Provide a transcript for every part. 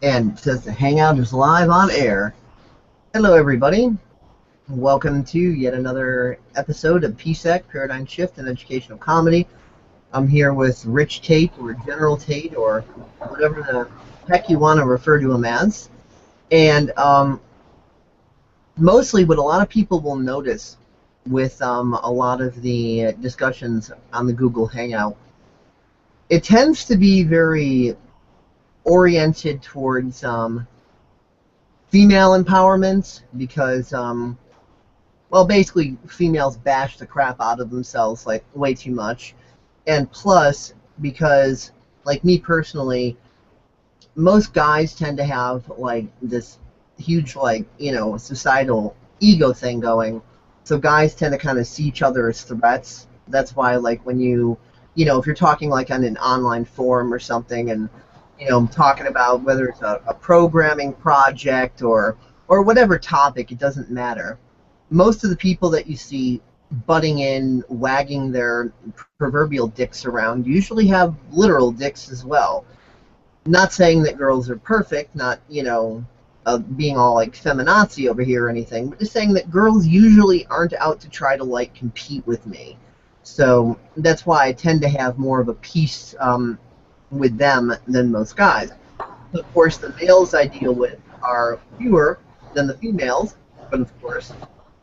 And it says the Hangout is live on air. Hello, everybody. Welcome to yet another episode of PSEC, Paradigm Shift in Educational Comedy. I'm here with Rich Tate, or GeneralTate, or whatever the heck you want to refer to him as. And mostly what a lot of people will notice with a lot of the discussions on the Google Hangout, it tends to be very oriented towards female empowerment because, well, basically females bash the crap out of themselves like way too much. And plus, because, like me personally, most guys tend to have like this huge, like, societal ego thing going. So guys tend to kind of see each other as threats. That's why, like, when if you're talking like on an online forum or something, and talking about whether it's a programming project or whatever topic, it doesn't matter. Most of the people that you see butting in, wagging their proverbial dicks around, usually have literal dicks as well. Not saying that girls are perfect, not, being all like feminazi over here or anything, but just saying that girls usually aren't out to try to, like, compete with me. So that's why I tend to have more of a peace with them than most guys. Of course, the males I deal with are fewer than the females, but of course,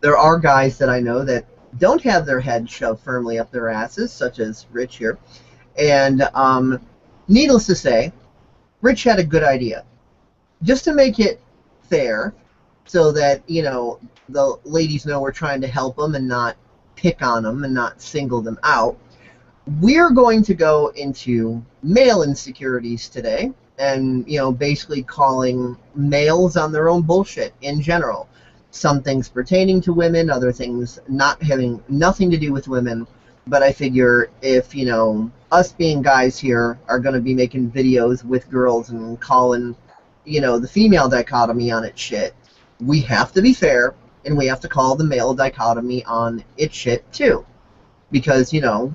there are guys that I know that don't have their head shoved firmly up their asses, such as Rich here. And needless to say, Rich had a good idea. Just to make it fair, so that, the ladies know we're trying to help them and not pick on them and not single them out, we're going to go into male insecurities today, and basically calling males on their own bullshit in general. Some things pertaining to women, other things not having nothing to do with women. But I figure if us being guys here are going to be making videos with girls and calling the female dichotomy on its shit, we have to be fair, and we have to call the male dichotomy on its shit too. Because,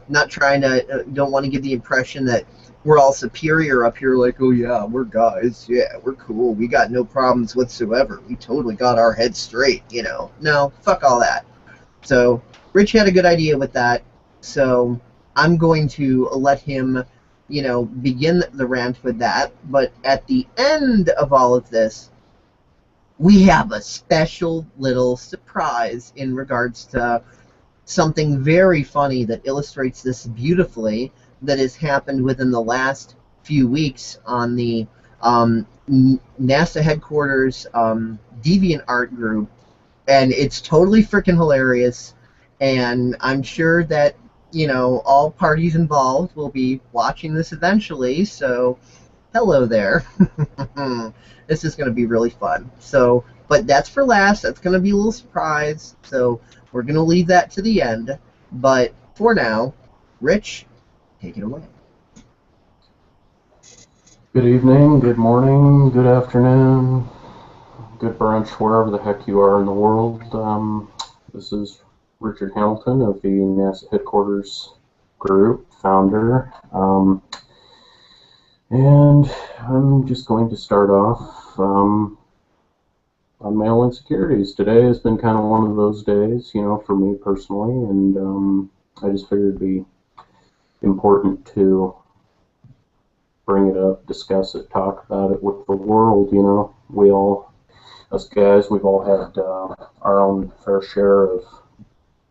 not trying to, don't want to give the impression that we're all superior up here, like, oh yeah, we're guys, yeah, we're cool, we got no problems whatsoever, we totally got our heads straight, No, fuck all that. So, Rich had a good idea with that, so I'm going to let him, begin the rant with that, but at the end of all of this, we have a special little surprise in regards to something very funny that illustrates this beautifully, that has happened within the last few weeks on the NASA headquarters DeviantART group, and it's totally freaking hilarious, and I'm sure that all parties involved will be watching this eventually, so hello there. This is going to be really fun. So, but that's for last. That's going to be a little surprise, so we're going to leave that to the end. But for now, Rich, take it away. Good evening, good morning, good afternoon, good brunch, wherever the heck you are in the world. This is Richard Hamilton of the NASA headquarters group, founder. And I'm just going to start off on male insecurities. Today has been kind of one of those days, for me personally, and I just figured it'd be important to bring it up, discuss it, talk about it with the world. We all, us guys, we've all had our own fair share of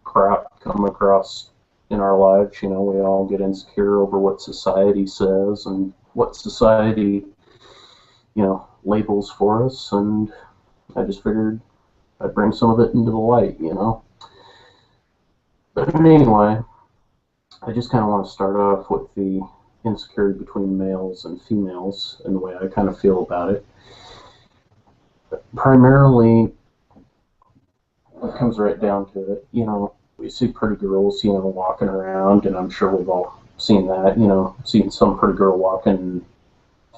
crap come across in our lives. We all get insecure over what society says and what society, labels for us, and I just figured I'd bring some of it into the light, But anyway, I just kind of want to start off with the insecurity between males and females and the way I kind of feel about it. Primarily, it comes right down to it, we see pretty girls, walking around, and I'm sure we've all seen that, seen some pretty girl walking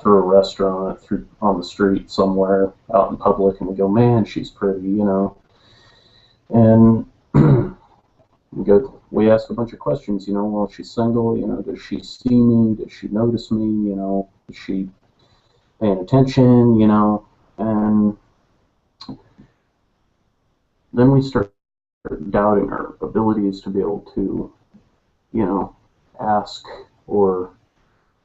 through a restaurant, on the street somewhere out in public, and we go, man, she's pretty, and we ask a bunch of questions, well, she's single, does she see me, does she notice me, does she, paying attention, you know, and then we start doubting our abilities to be able to, you know, ask or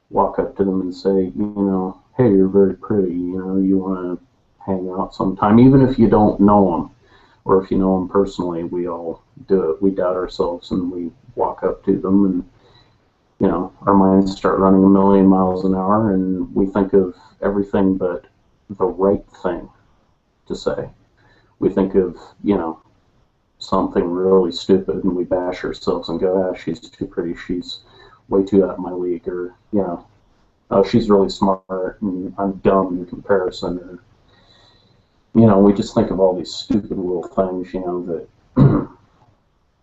walk up to them and say, you know, hey, you're very pretty, you know, you want to hang out sometime, even if you don't know them, or if you know them personally. We all do it. We doubt ourselves and we walk up to them, and you know, our minds start running a million miles an hour, and we think of everything but the right thing to say. We think of, you know, something really stupid, and we bash ourselves and go, ah, she's too pretty, she's way too out of my league, or, you know, oh, she's really smart and I'm dumb in comparison, or, you know, we just think of all these stupid little things, you know, that,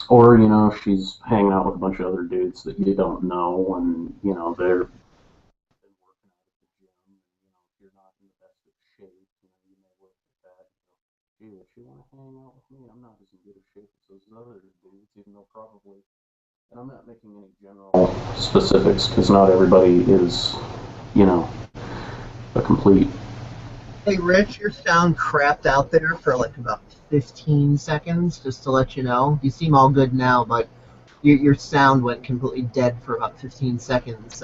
or, you know, she's hanging out with a bunch of other dudes that you don't know, and, you know, they're working out at the gym, and, you know, if you're not in the best of shape, you know, you may look at that and go, gee, if you want to hang out with me, I'm not as in good of shape as those other dudes, even though probably, and I'm not making any general specifics, because not everybody is, you know, a complete. Hey, Rich, your sound crapped out there for like about 15 seconds, just to let you know. You seem all good now, but your sound went completely dead for about 15 seconds.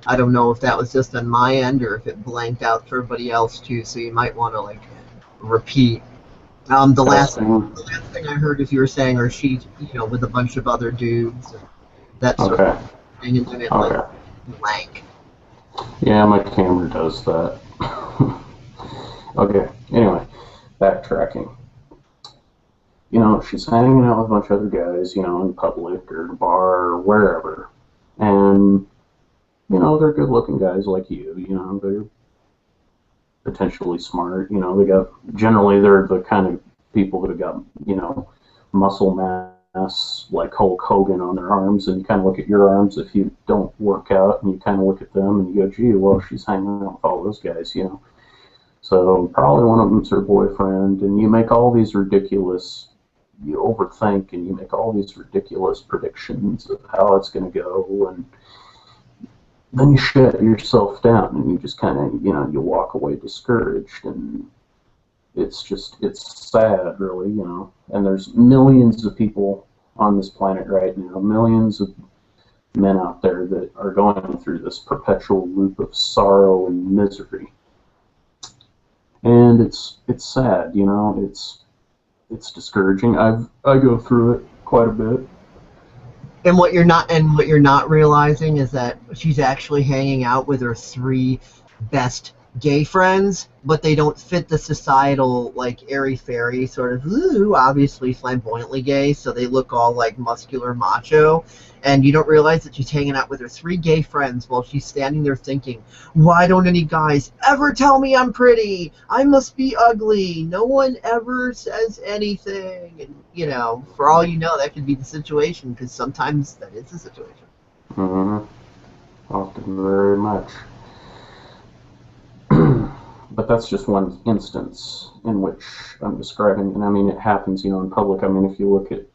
I don't know if that was just on my end or if it blanked out for everybody else too, so you might want to like repeat. The last thing I heard is you were saying, or she, you know, with a bunch of other dudes, and that sort of thing, and then it like blank. Yeah, my camera does that. Okay, anyway, backtracking. You know, she's hanging out with a bunch of other guys, you know, in public or in a bar or wherever. And, you know, they're good looking guys like you know, they're potentially smart, you know, generally they're the kind of people that have got, you know, muscle mass like Hulk Hogan on their arms, and you kind of look at your arms if you don't work out, and you kind of look at them and you go, gee, well, she's hanging out with all those guys, you know. So probably one of them's her boyfriend, and you make all these ridiculous, you overthink, and you make all these ridiculous predictions of how it's going to go, and then you shut yourself down, and you just kind of, you know, you walk away discouraged, and it's sad, really, you know. And there's millions of people on this planet right now, millions of men out there that are going through this perpetual loop of sorrow and misery. And it's sad, you know. It's discouraging. I go through it quite a bit. And what you're not realizing is that she's actually hanging out with her 3 best gay friends, but they don't fit the societal, like, airy-fairy sort of, ooh, obviously flamboyantly gay, so they look all, like, muscular macho, and you don't realize that she's hanging out with her 3 gay friends while she's standing there thinking, why don't any guys ever tell me I'm pretty? I must be ugly. No one ever says anything. And, you know, for all you know, that could be the situation, because sometimes that is the situation. Mm-hmm. Often very much. But that's just one instance in which I'm describing, and I mean, it happens, you know, in public. I mean, if you look at,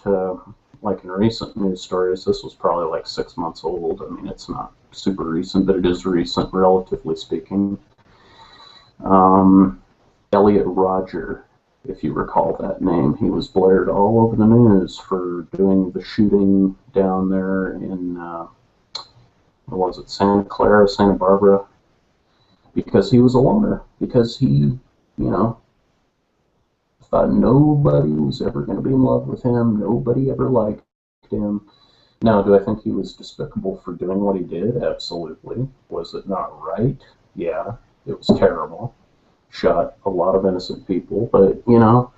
like in recent news stories, this was probably like 6 months old. I mean, it's not super recent, but it is recent, relatively speaking. Elliot Rodger, if you recall that name, he was blared all over the news for doing the shooting down there in, what was it, Santa Clara, Santa Barbara, because he was a loner, because he, you know, thought nobody was ever going to be in love with him, nobody ever liked him. Now, do I think he was despicable for doing what he did? Absolutely. Was it not right? Yeah, it was terrible. Shot a lot of innocent people, but, you know,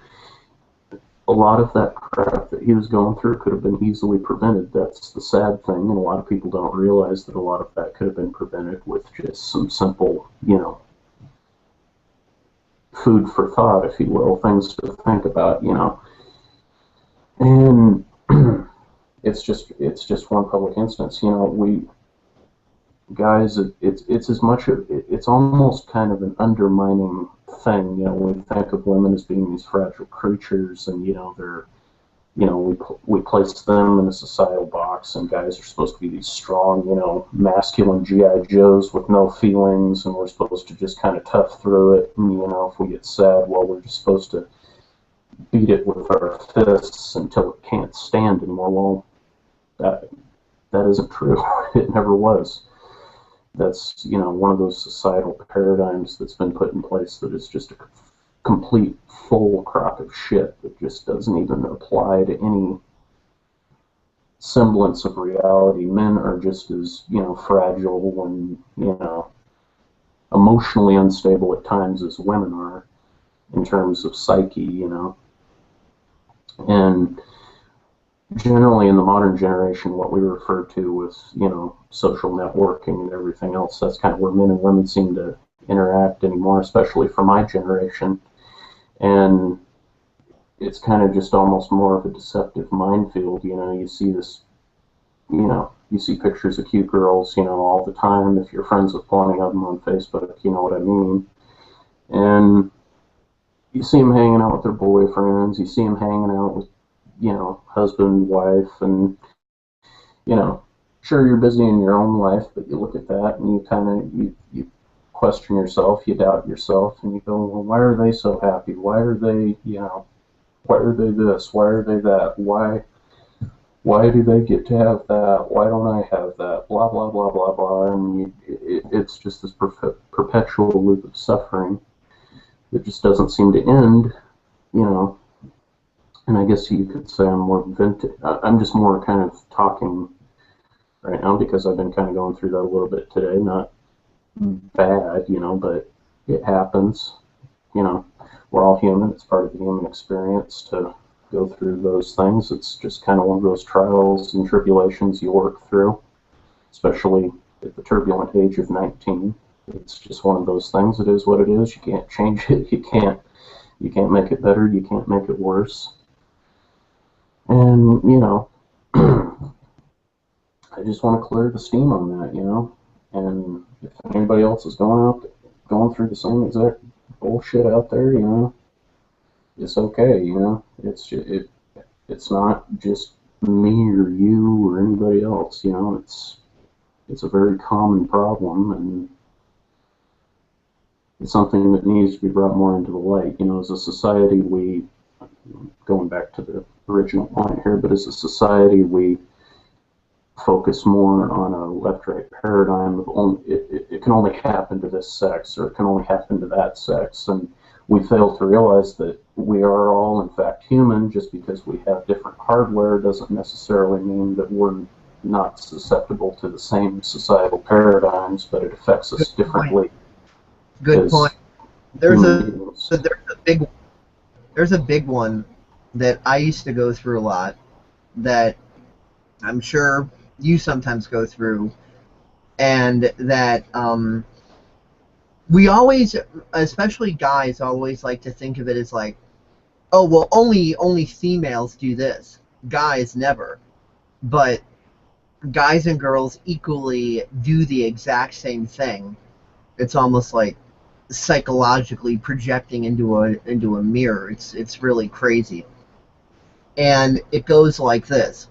a lot of that crap that he was going through could have been easily prevented. That's the sad thing, and a lot of people don't realize that a lot of that could have been prevented with just some simple, you know, food for thought, if you will, things to think about, you know. And it's just one public instance, you know. We guys, it's as much of it's almost kind of an undermining thing, you know. We think of women as being these fragile creatures, and you know, they're, you know, we place them in a societal box jocks, and guys are supposed to be these strong, masculine GI Joes with no feelings, and we're supposed to just kind of tough through it. And, if we get sad, well, we're just supposed to beat it with our fists until it can't stand anymore. Well, that isn't true. It never was. That's, one of those societal paradigms that's been put in place that is just a complete full crock of shit that just doesn't even apply to any semblance of reality. Men are just as, fragile and, emotionally unstable at times as women are in terms of psyche, And generally in the modern generation, what we refer to with, social networking and everything else, that's kind of where men and women seem to interact anymore, especially for my generation. And it's kind of just almost more of a deceptive minefield. You see this, you see pictures of cute girls, all the time. If you're friends with plenty of them on Facebook, you know what I mean. And you see them hanging out with their boyfriends. You see them hanging out with, husband, wife, and, sure, you're busy in your own life, but you look at that and you kind of, you question yourself, you doubt yourself, and you go, well, why are they so happy? Why are they, why are they this? Why are they that? Why do they get to have that? Why don't I have that? Blah, blah, blah, blah, blah. And it's just this perpetual loop of suffering that just doesn't seem to end, And I guess you could say I'm just more kind of talking right now because I've been kind of going through that a little bit today. Not bad, but it happens. We're all human. It's part of the human experience to go through those things. It's just kind of one of those trials and tribulations you work through, especially at the turbulent age of 19. It's just one of those things. It is what it is. You can't change it. You can't make it better. You can't make it worse. And, I just want to clear the steam on that, And if anybody else is going through the same exact bullshit out there, it's okay, It's just, it's not just me or you or anybody else, It's a very common problem, and it's something that needs to be brought more into the light. As a society, going back to the original point here, but as a society, we focus more on a left-right paradigm of it can only happen to this sex, or it can only happen to that sex, and we fail to realize that we are all, in fact, human. Just because we have different hardware doesn't necessarily mean that we're not susceptible to the same societal paradigms, but it affects us differently. Good point. There's a big one that I used to go through a lot, that I'm sure you sometimes go through, and that we always, especially guys, always like to think of it as like, oh, well, only females do this. Guys never. But guys and girls equally do the exact same thing. It's almost like psychologically projecting into a mirror. It's really crazy. And it goes like this.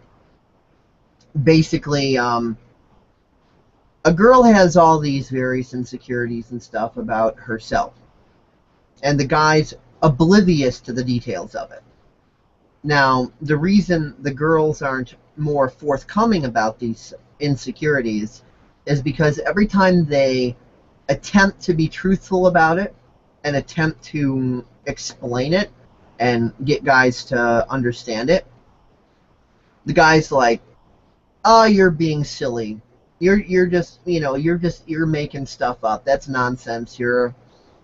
Basically, a girl has all these various insecurities and stuff about herself, and the guy's oblivious to the details of it. Now, the reason the girls aren't more forthcoming about these insecurities is because every time they attempt to be truthful about it and attempt to explain it and get guys to understand it, the guy's like, oh, you're being silly. You're just, you're making stuff up. That's nonsense. You're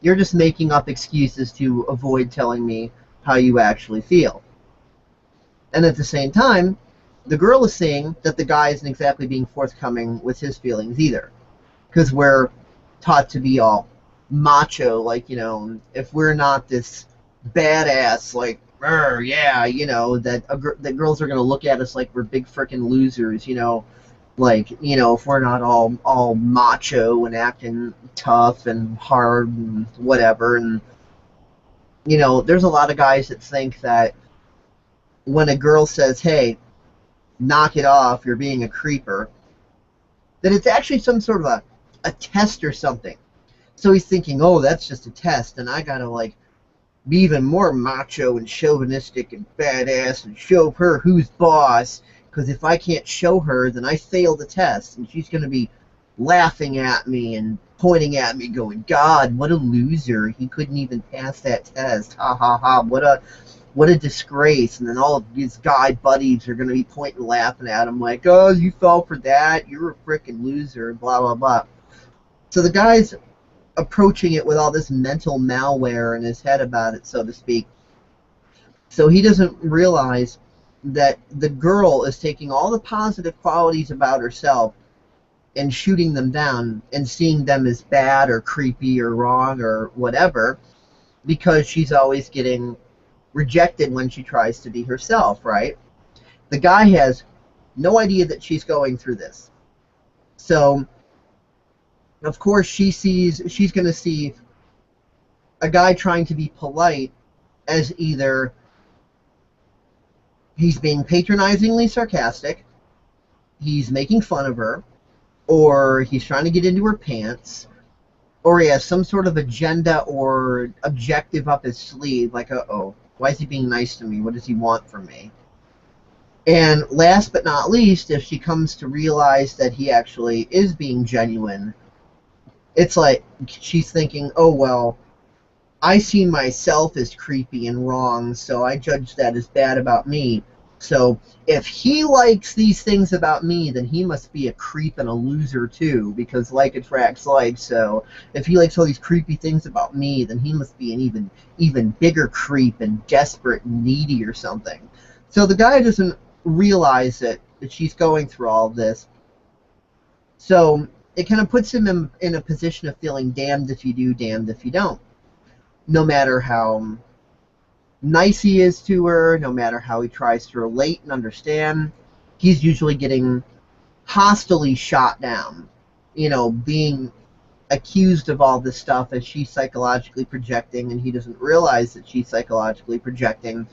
just making up excuses to avoid telling me how you actually feel. And at the same time, the girl is saying that the guy isn't exactly being forthcoming with his feelings either. Because we're taught to be all macho, like, if we're not this badass, like, yeah, that girls are going to look at us like we're big frickin' losers, like, if we're not all macho and acting tough and hard and whatever. And, there's a lot of guys that think that when a girl says, hey, knock it off, you're being a creeper, that it's actually some sort of a test or something. So he's thinking, oh, that's just a test, and I gotta, like, be even more macho and chauvinistic and badass and show her who's boss, because if I can't show her, then I fail the test, and she's gonna be laughing at me and pointing at me going, God, what a loser, he couldn't even pass that test, ha ha ha, what a disgrace. And then all of his guy buddies are going to be pointing and laughing at him like, oh, you fell for that, you're a frickin' loser, and blah blah blah. So the guy's approaching it with all this mental malware in his head about it, so to speak. So he doesn't realize that the girl is taking all the positive qualities about herself and shooting them down and seeing them as bad or creepy or wrong or whatever, because she's always getting rejected when she tries to be herself, right? The guy has no idea that she's going through this. So, of course, she's going to see a guy trying to be polite as either he's being patronizingly sarcastic, he's making fun of her, or he's trying to get into her pants, or he has some sort of agenda or objective up his sleeve, like, uh-oh, why is he being nice to me? What does he want from me? And last but not least, if she comes to realize that he actually is being genuine, it's like she's thinking, oh, well, I see myself as creepy and wrong, so I judge that as bad about me. So if he likes these things about me, then he must be a creep and a loser too, because like attracts like. So if he likes all these creepy things about me, then he must be an even bigger creep and desperate and needy or something. So the guy doesn't realize that she's going through all of this. So it kind of puts him in a position of feeling damned if you do, damned if you don't. No matter how nice he is to her, no matter how he tries to relate and understand, he's usually getting hostilely shot down. You know, being accused of all this stuff as she's psychologically projecting, and he doesn't realize that she's psychologically projecting.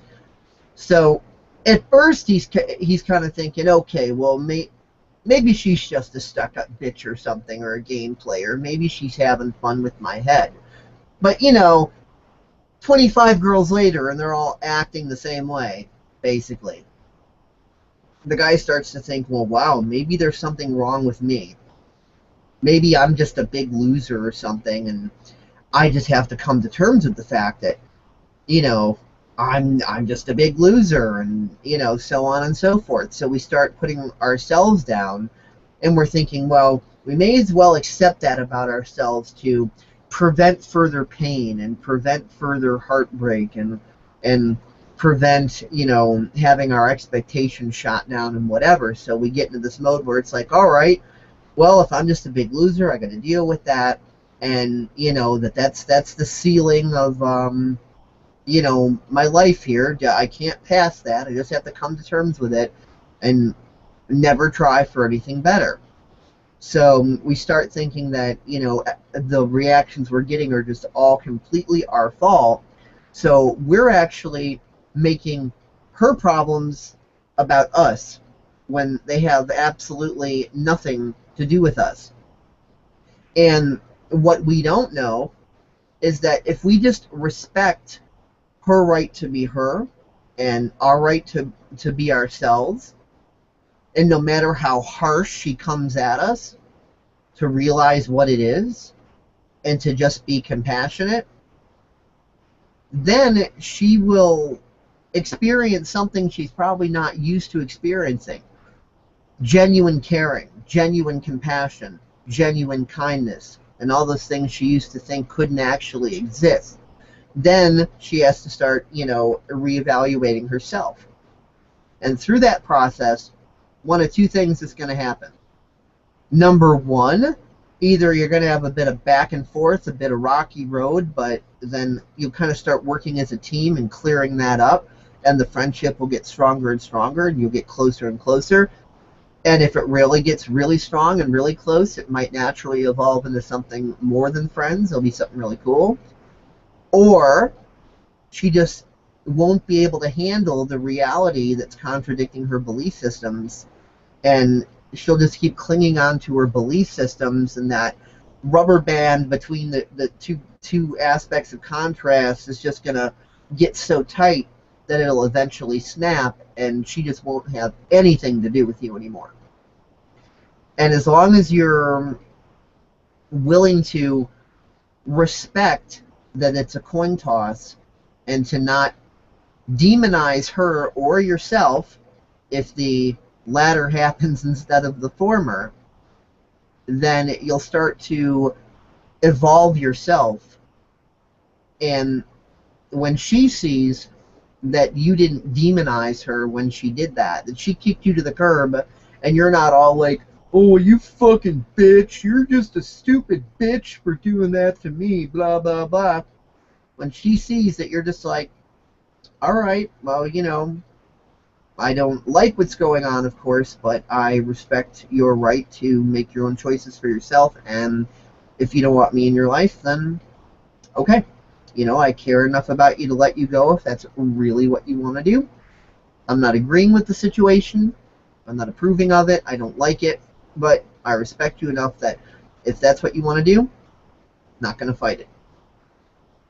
So at first he's kind of thinking, okay, well, maybe she's just a stuck-up bitch or something, or a game player. Maybe she's having fun with my head. But, you know, 25 girls later, and they're all acting the same way, basically. The guy starts to think, well, wow, maybe there's something wrong with me. Maybe I'm just a big loser or something, and I just have to come to terms with the fact that, you know, I'm just a big loser, and, you know, so on and so forth. So we start putting ourselves down, and we're thinking, well, we may as well accept that about ourselves to prevent further pain and prevent further heartbreak and prevent, you know, having our expectations shot down and whatever. So we get into this mode where it's like, all right, well, if I'm just a big loser, I got to deal with that, and, you know, that's the ceiling of you know, my life here. I can't pass that. I just have to come to terms with it and never try for anything better. So we start thinking that, you know, the reactions we're getting are just all completely our fault. So we're actually making her problems about us when they have absolutely nothing to do with us. And what we don't know is that if we just respect her right to be her and our right to be ourselves, and no matter how harsh she comes at us, to realize what it is and to just be compassionate, then she will experience something she's probably not used to experiencing. Genuine caring, genuine compassion, genuine kindness, and all those things she used to think couldn't actually exist. Then she has to start, you know, reevaluating herself. And through that process, one of two things is going to happen. Number one, either you're going to have a bit of back and forth, a bit of rocky road, but then you'll kind of start working as a team and clearing that up, and the friendship will get stronger and stronger, and you'll get closer and closer. And if it really gets really strong and really close, it might naturally evolve into something more than friends. It'll be something really cool. Or she just won't be able to handle the reality that's contradicting her belief systems, and she'll just keep clinging on to her belief systems, and that rubber band between the two aspects of contrast is just going to get so tight that it'll eventually snap, and she just won't have anything to do with you anymore. And as long as you're willing to respect that it's a coin toss, and to not demonize her or yourself if the latter happens instead of the former, then you'll start to evolve yourself. And when she sees that you didn't demonize her when she did that she kicked you to the curb, and you're not all like, oh, you fucking bitch, you're just a stupid bitch for doing that to me, blah, blah, blah. When she sees that you're just like, alright, well, you know, I don't like what's going on, of course, but I respect your right to make your own choices for yourself, and if you don't want me in your life, then okay. You know, I care enough about you to let you go if that's really what you want to do. I'm not agreeing with the situation. I'm not approving of it. I don't like it, but I respect you enough that if that's what you want to do, I'm not going to fight it.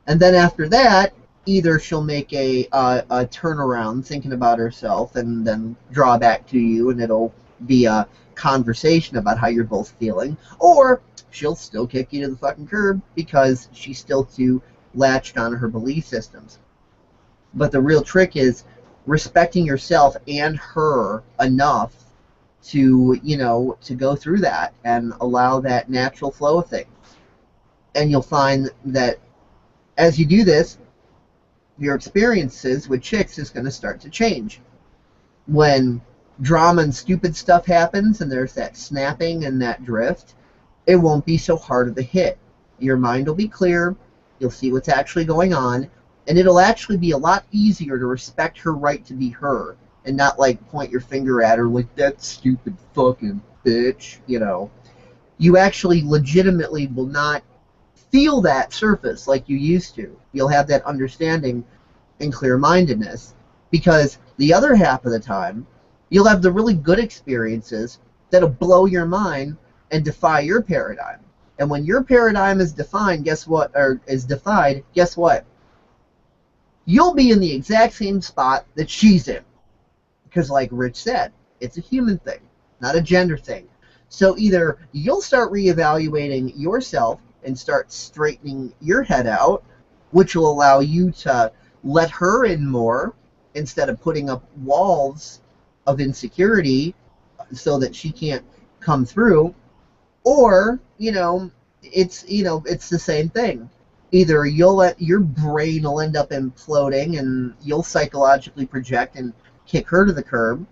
And then after that, either she'll make a turnaround thinking about herself and then draw back to you, and it'll be a conversation about how you're both feeling, or she'll still kick you to the fucking curb because she's still too latched on her belief systems. But the real trick is respecting yourself and her enough to, you know, to go through that and allow that natural flow of things. And you'll find that as you do this, your experiences with chicks is going to start to change. When drama and stupid stuff happens and there's that snapping and that drift, it won't be so hard of a hit. Your mind will be clear, you'll see what's actually going on, and it'll actually be a lot easier to respect her right to be her, and not like point your finger at her like, that stupid fucking bitch, you know. You actually legitimately will not feel that surface like you used to. You'll have that understanding and clear-mindedness, because the other half of the time, you'll have the really good experiences that'll blow your mind and defy your paradigm. And when your paradigm is defined, guess what? Or is defied, guess what? You'll be in the exact same spot that she's in. Because like Rich said, it's a human thing, not a gender thing. So either you'll start reevaluating yourself and start straightening your head out, which will allow you to let her in more instead of putting up walls of insecurity so that she can't come through, or, you know, it's the same thing. Either your brain will end up imploding and you'll psychologically project and kick her to the curb,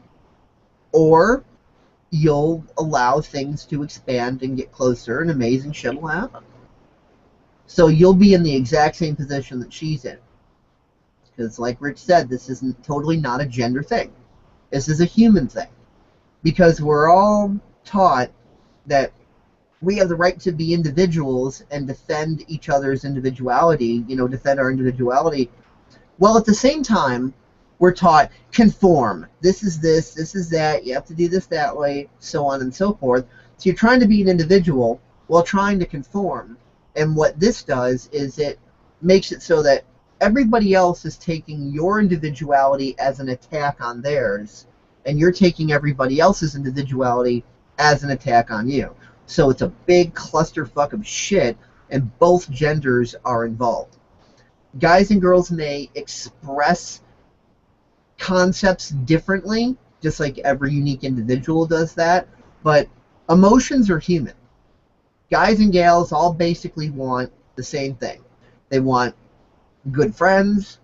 or you'll allow things to expand and get closer, and amazing shit will happen. So you'll be in the exact same position that she's in. Because like Rich said, this isn't totally not a gender thing. This is a human thing. Because we're all taught that we have the right to be individuals and defend each other's individuality, you know, defend our individuality. Well, at the same time, we're taught conform. This is that, you have to do this that way, so on and so forth. So you're trying to be an individual while trying to conform. And what this does is it makes it so that everybody else is taking your individuality as an attack on theirs, and you're taking everybody else's individuality as an attack on you. So it's a big clusterfuck of shit, and both genders are involved. Guys and girls may express concepts differently, just like every unique individual does that, but emotions are human. Guys and gals all basically want the same thing. They want good friends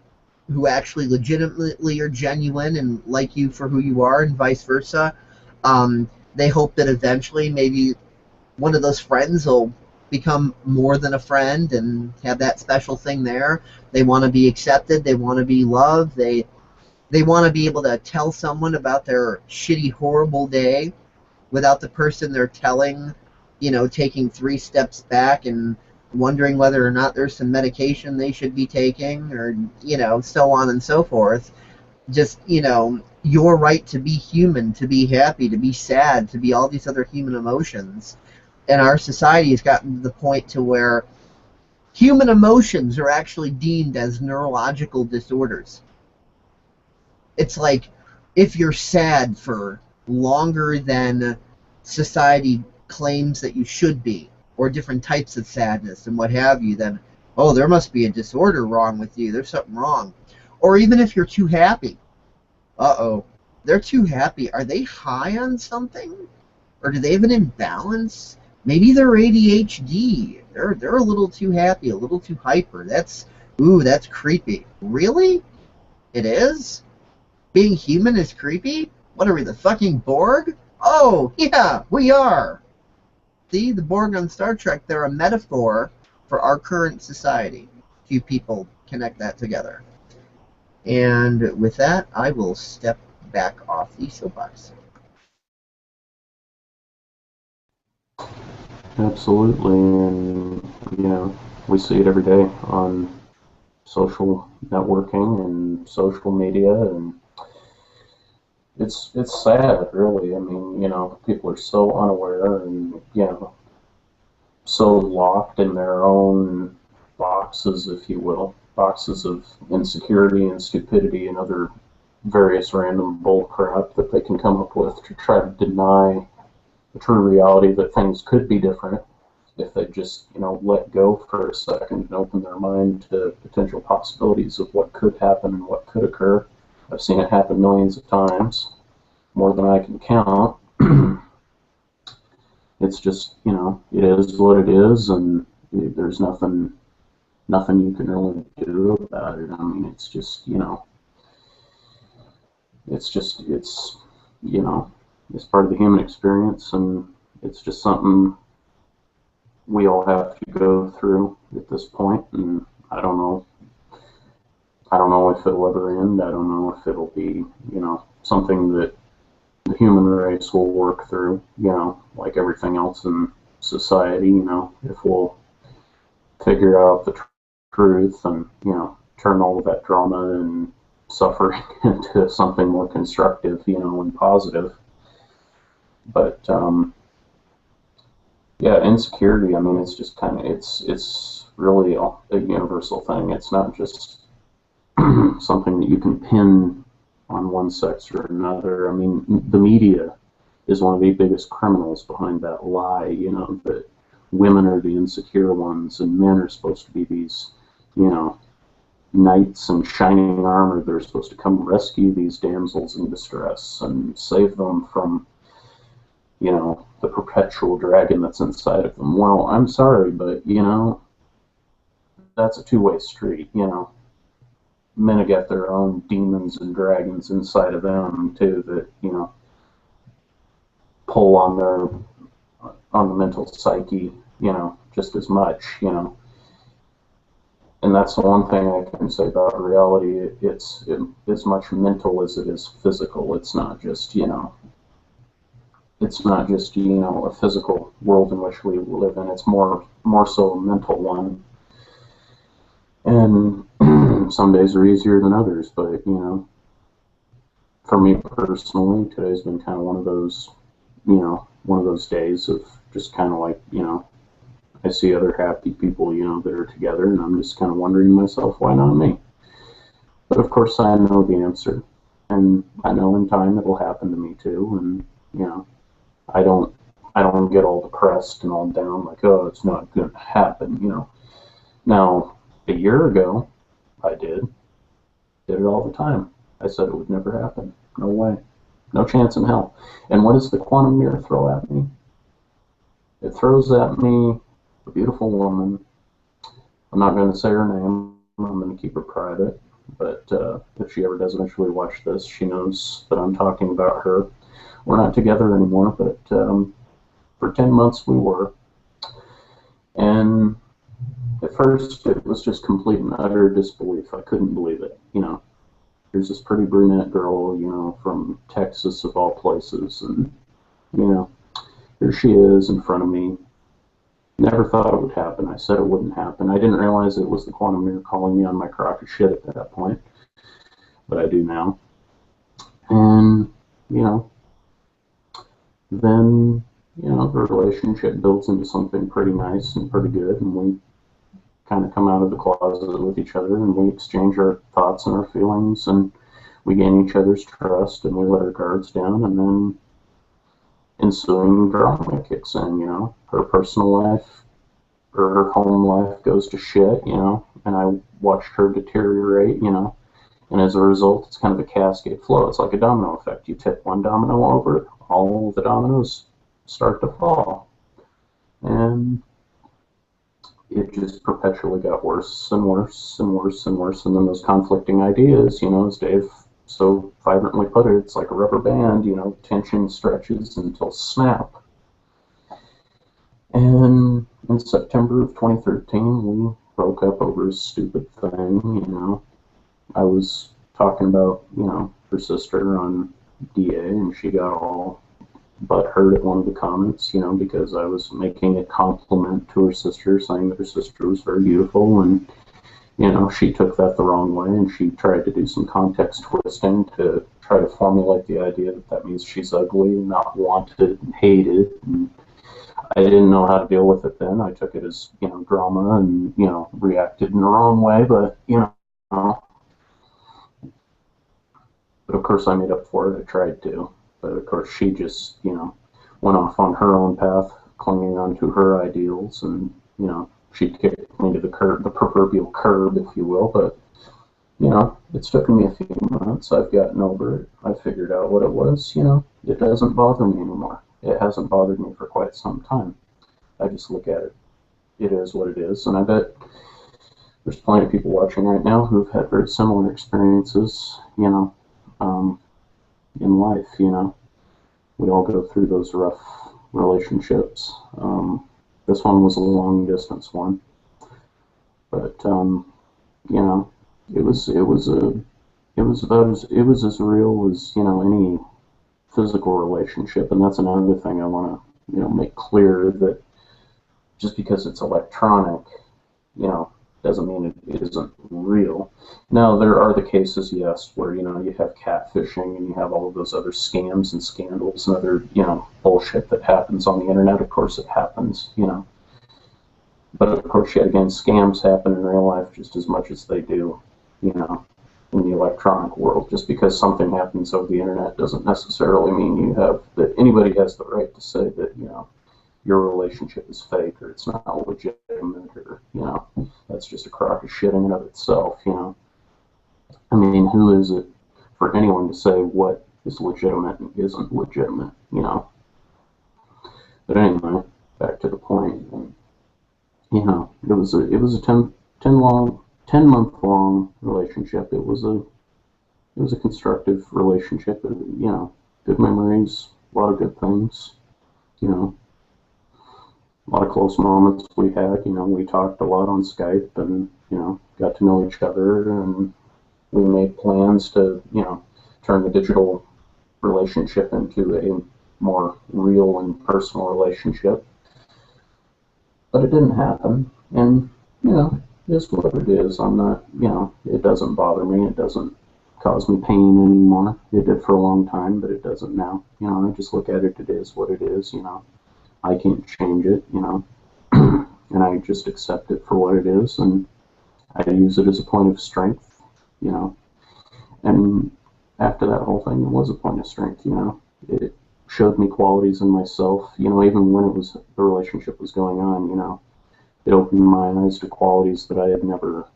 who actually legitimately are genuine and like you for who you are, and vice versa. They hope that eventually maybe one of those friends will become more than a friend and have that special thing there. They want to be accepted. They want to be loved. They want to be able to tell someone about their shitty, horrible day without the person they're telling, you know, taking 3 steps back and wondering whether or not there's some medication they should be taking, or, so on and so forth. Just, your right to be human, to be happy, to be sad, to be all these other human emotions. And our society has gotten to the point to where human emotions are actually deemed as neurological disorders. It's like, if you're sad for longer than society claims that you should be, or different types of sadness and what have you, then, oh, there must be a disorder wrong with you. There's something wrong. Or even if you're too happy. Uh-oh. They're too happy. Are they high on something? Or do they have an imbalance? Maybe they're ADHD. They're a little too happy, a little too hyper. That's creepy. Really? It is? Being human is creepy? What are we, the fucking Borg? Oh, yeah, we are. See, the Borg on Star Trek, they're a metaphor for our current society. Few people connect that together. And with that, I will step back off the soapbox. Absolutely, and we see it every day on social networking and social media, and it's sad, really. I mean, people are so unaware and so locked in their own boxes, if you will, boxes of insecurity and stupidity and other various random bull crap that they can come up with to try to deny the true reality that things could be different if they just, let go for a second and open their mind to potential possibilities of what could happen and what could occur. I've seen it happen millions of times, more than I can count. It's just, it is what it is, and there's nothing you can really do about it. I mean, it's just, it's part of the human experience, and it's just something we all have to go through at this point. And I don't know if it'll ever end. I don't know if it'll be, something that the human race will work through, like everything else in society, if we'll figure out the truth and, turn all of that drama and suffering into something more constructive, and positive. But yeah, insecurity, I mean, it's just kind of, it's really a universal thing. It's not just something that you can pin on one sex or another. I mean, the media is one of the biggest criminals behind that lie, that women are the insecure ones and men are supposed to be these, knights in shining armor. They're supposed to come rescue these damsels in distress and save them from, the perpetual dragon that's inside of them. Well, I'm sorry, but, that's a two-way street, Men have got their own demons and dragons inside of them, too, that, pull on the mental psyche, just as much, And that's the one thing I can say about reality. It's as much mental as it is physical. It's not just, a physical world in which we live in. It's more so a mental one. And some days are easier than others, but, for me personally, today's been kind of one of those days of just kind of like, I see other happy people, that are together, and I'm just kind of wondering to myself, why not me? But of course I know the answer, and I know in time it'll happen to me too, and, I don't get all depressed and all down like, oh, it's not going to happen, Now, a year ago, I did it all the time. I said it would never happen. No way. No chance in hell. And what does the quantum mirror throw at me? It throws at me a beautiful woman. I'm not going to say her name. I'm going to keep her private. But if she ever does eventually watch this, she knows that I'm talking about her. We're not together anymore, but for 10 months we were. And at first it was just complete and utter disbelief. I couldn't believe it. Here's this pretty brunette girl, from Texas of all places, and, here she is in front of me, Never thought it would happen. I said it wouldn't happen. I didn't realize it was the quantum mirror calling me on my crock of shit at that point, but I do now. And, you know, then, you know, the relationship builds into something pretty nice and pretty good, and we kind of come out of the closet with each other, and we exchange our thoughts and our feelings, and we gain each other's trust, and we let our guards down, and then ensuing drama kicks in, you know. Her personal life or her home life goes to shit, you know, and I watched her deteriorate, you know, and as a result, it's kind of a cascade flow. It's like a domino effect. You tip one domino over, all the dominoes start to fall. And it just perpetually got worse and worse and worse and worse. And then those conflicting ideas, you know, as Dave so vibrantly put it, it's like a rubber band, you know, tension stretches until snap. And in September of 2013, we broke up over a stupid thing, you know. I was talking about, you know, her sister on DA, and she got all butthurt at one of the comments, you know, because I was making a compliment to her sister, saying that her sister was very beautiful, and, you know, she took that the wrong way, and she tried to do some context twisting to try to formulate the idea that that means she's ugly, not wanted, and hated, and I didn't know how to deal with it then. I took it as, you know, drama and, you know, reacted in the wrong way, but, you know, but of course I made up for it. I tried to. But of course she just, you know, went off on her own path, clinging onto her ideals, and, you know, she kicked me to the proverbial curb, if you will. But, you know, it's taken me a few months. I've gotten over it. I figured out what it was, you know. It doesn't bother me anymore. It hasn't bothered me for quite some time. I just look at it. It is what it is. And I bet there's plenty of people watching right now who've had very similar experiences, you know, in life, you know. We all go through those rough relationships. This one was a long distance one, but you know, it was as real as, you know, any physical relationship. And that's another thing I want to, you know, make clear, that just because it's electronic, you know, doesn't mean it isn't real. Now, there are the cases, yes, where, you know, you have catfishing and you have all of those other scams and scandals and other, you know, bullshit that happens on the internet. Of course it happens, you know. But of course, yet again, scams happen in real life just as much as they do, you know, in the electronic world. Just because something happens over the internet doesn't necessarily mean you have, that anybody has the right to say that, you know, your relationship is fake, or it's not legitimate, or, you know, that's just a crock of shit in and of itself, you know. I mean, who is it for anyone to say what is legitimate and isn't legitimate, you know? But anyway, back to the point. You know, it was a 10-month long relationship. It was a constructive relationship. You know, good memories, a lot of good things, you know. A lot of close moments we had. You know, we talked a lot on Skype, and, you know, got to know each other, and we made plans to, you know, turn the digital relationship into a more real and personal relationship. But it didn't happen, and, you know, it is what it is. I'm not, you know, it doesn't bother me. It doesn't cause me pain anymore. It did for a long time, but it doesn't now. You know, I just look at it, it is what it is, you know. I can't change it, you know, and I just accept it for what it is, and I use it as a point of strength, you know. And after that whole thing, it was a point of strength, you know. It showed me qualities in myself, you know, even when the relationship was going on, you know. It opened my eyes to qualities that I had never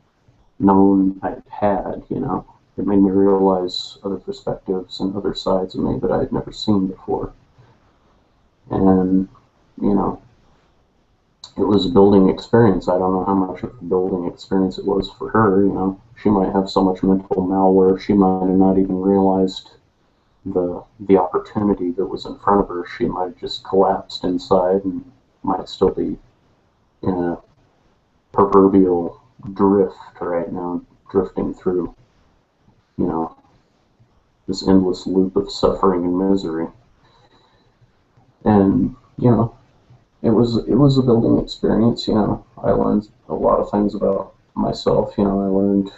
known I had, you know. It made me realize other perspectives and other sides of me that I had never seen before. And, you know, it was a building experience. I don't know how much of a building experience it was for her, you know. She might have so much mental malware, she might have not even realized the opportunity that was in front of her. She might have just collapsed inside and might still be in a proverbial drift right now, drifting through, you know, this endless loop of suffering and misery. And, you know, it was a building experience. You know, I learned a lot of things about myself. You know,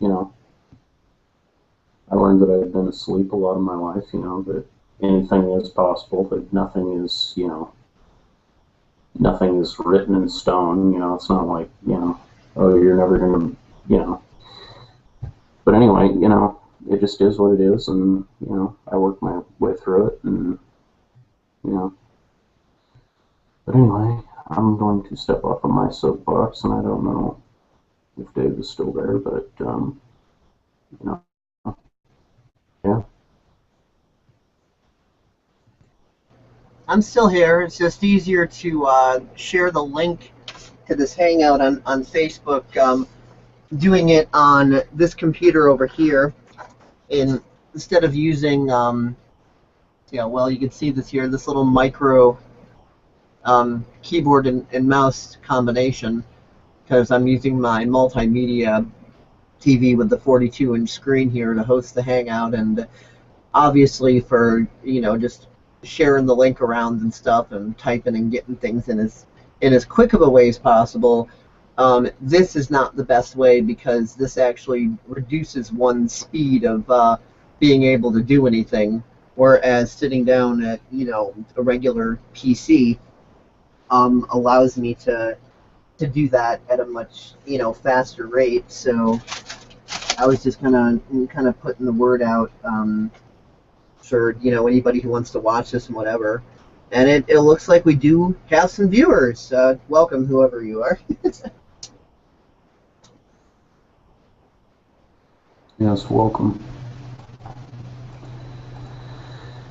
you know, I learned that I had been asleep a lot of my life. You know, that anything is possible. That nothing is written in stone. You know, it's not like, oh, you're never gonna, you know. But anyway, you know, it just is what it is, and I worked my way through it, and you know. But anyway, I'm going to step off of my soapbox, and I don't know if Dave is still there, but you know, yeah. I'm still here. It's just easier to share the link to this hangout on Facebook. Doing it on this computer over here, instead of using, well, you can see this here, this little micro keyboard and mouse combination, because I'm using my multimedia TV with the 42-inch screen here to host the hangout, and obviously for just sharing the link around and stuff and typing and getting things in as quick of a way as possible. This is not the best way, because this actually reduces one's speed of being able to do anything, whereas sitting down at a regular PC allows me to do that at a much faster rate. So I was just kind of putting the word out for anybody who wants to watch this and whatever. And it looks like we do have some viewers. Welcome, whoever you are. Yes, welcome.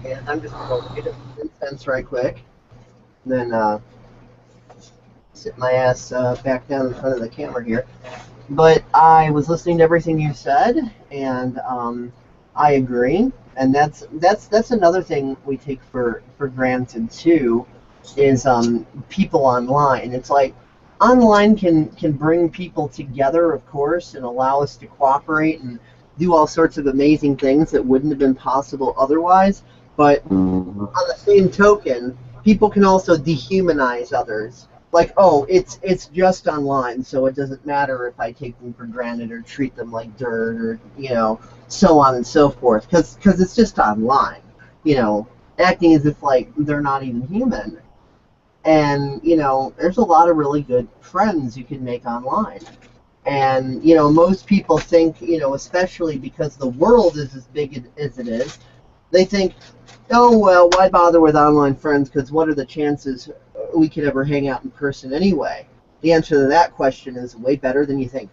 And I'm just going to get an incense right quick, and then sit my ass back down in front of the camera here. But I was listening to everything you said, and I agree. And that's another thing we take for granted too, is people online. It's like online can bring people together, of course, and allow us to cooperate and do all sorts of amazing things that wouldn't have been possible otherwise. But Mm-hmm. on the same token, people can also dehumanize others. Like, oh, it's just online, so it doesn't matter if I take them for granted or treat them like dirt, or so on and so forth, because it's just online. Acting as if like they're not even human. And there's a lot of really good friends you can make online. And most people think, especially because the world is as big as it is, they think, oh, well, why bother with online friends? Because what are the chances we could ever hang out in person anyway? The answer to that question is way better than you think.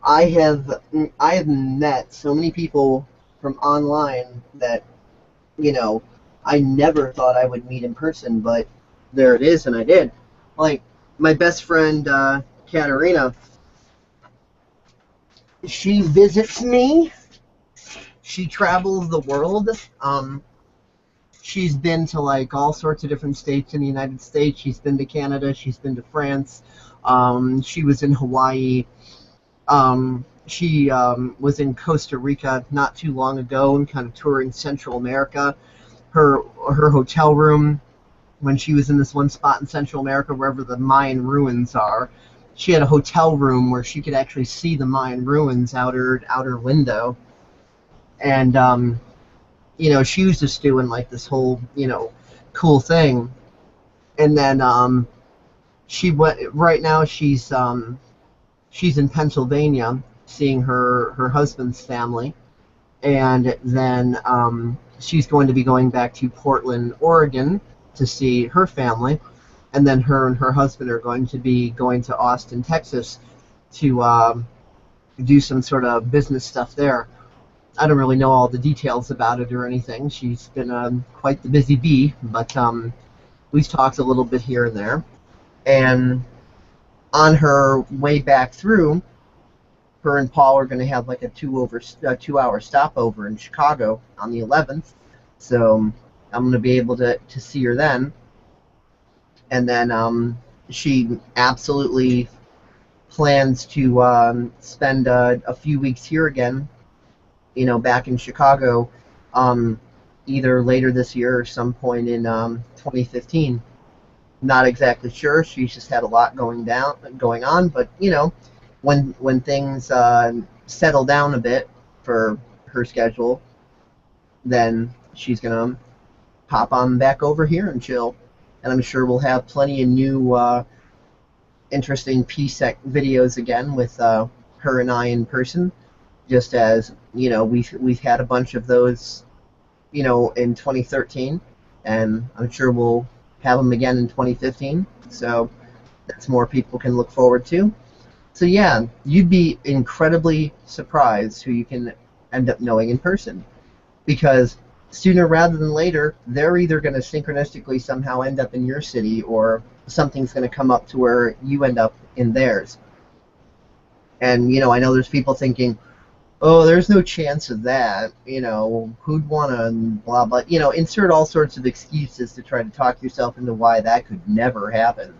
I have I have met so many people from online that you know I never thought I would meet in person, but there it is, and I did. Like my best friend Katerina, she visits me. She travels the world. She's been to like all sorts of different states in the United States. She's been to Canada. She's been to France. She was in Hawaii. She was in Costa Rica not too long ago and kind of touring Central America. Her hotel room, when she was in this one spot in Central America, wherever the Mayan ruins are, she had a hotel room where she could actually see the Mayan ruins out her window. And she was just doing like this whole cool thing. And then she went. Right now she's in Pennsylvania seeing her husband's family, and then she's going to be going back to Portland, Oregon, to see her family, and then her and her husband are going to be going to Austin, Texas, to do some sort of business stuff there. I don't really know all the details about it or anything. She's been quite the busy bee, but we've talked a little bit here and there. And on her way back through, her and Paul are going to have like a 2 hour stopover in Chicago on the 11th. So I'm going to be able to see her then. And then she absolutely plans to spend a few weeks here again, back in Chicago. either later this year or some point in 2015. Not exactly sure. She's just had a lot going on. But when things settle down a bit for her schedule, then she's gonna pop on back over here and chill. And I'm sure we'll have plenty of new interesting PSEC videos again with her and I in person. Just as we've had a bunch of those, in 2013, and I'm sure we'll have them again in 2015. So that's more people can look forward to. So yeah, you'd be incredibly surprised who you can end up knowing in person, because sooner rather than later, they're either going to synchronistically somehow end up in your city, or something's going to come up to where you end up in theirs. And I know there's people thinking, oh, there's no chance of that. Who'd want to blah blah. Insert all sorts of excuses to try to talk yourself into why that could never happen.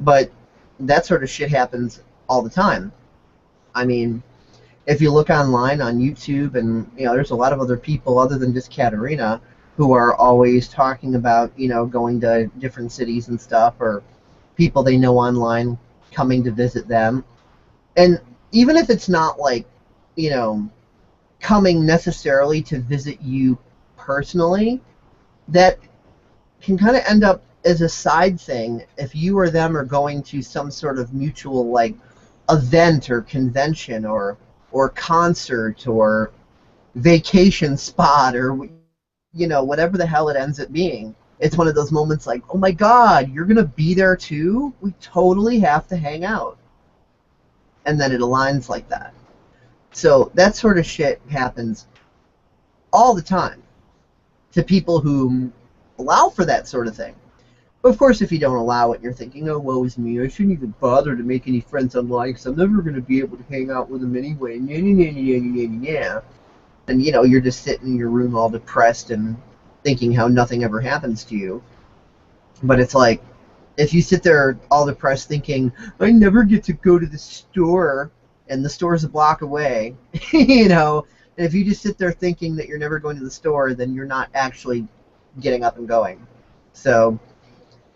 But that sort of shit happens all the time. I mean, if you look online on YouTube, and there's a lot of other people other than just Katerina who are always talking about going to different cities and stuff, or people they know online coming to visit them. And even if it's not like coming necessarily to visit you personally, that can kind of end up as a side thing if you or them are going to some sort of mutual like event or convention or concert or vacation spot, or whatever the hell it ends up being. It's one of those moments like, oh my god, you're gonna be there too? We totally have to hang out. And then it aligns like that. So that sort of shit happens all the time to people who allow for that sort of thing. Of course, if you don't allow it and you're thinking, oh, woe is me, I shouldn't even bother to make any friends online because I'm never going to be able to hang out with them anyway, and you're just sitting in your room all depressed and thinking how nothing ever happens to you. But it's like, if you sit there all depressed thinking, I never get to go to the store, and the store's a block away, and if you just sit there thinking that you're never going to the store, then you're not actually getting up and going. So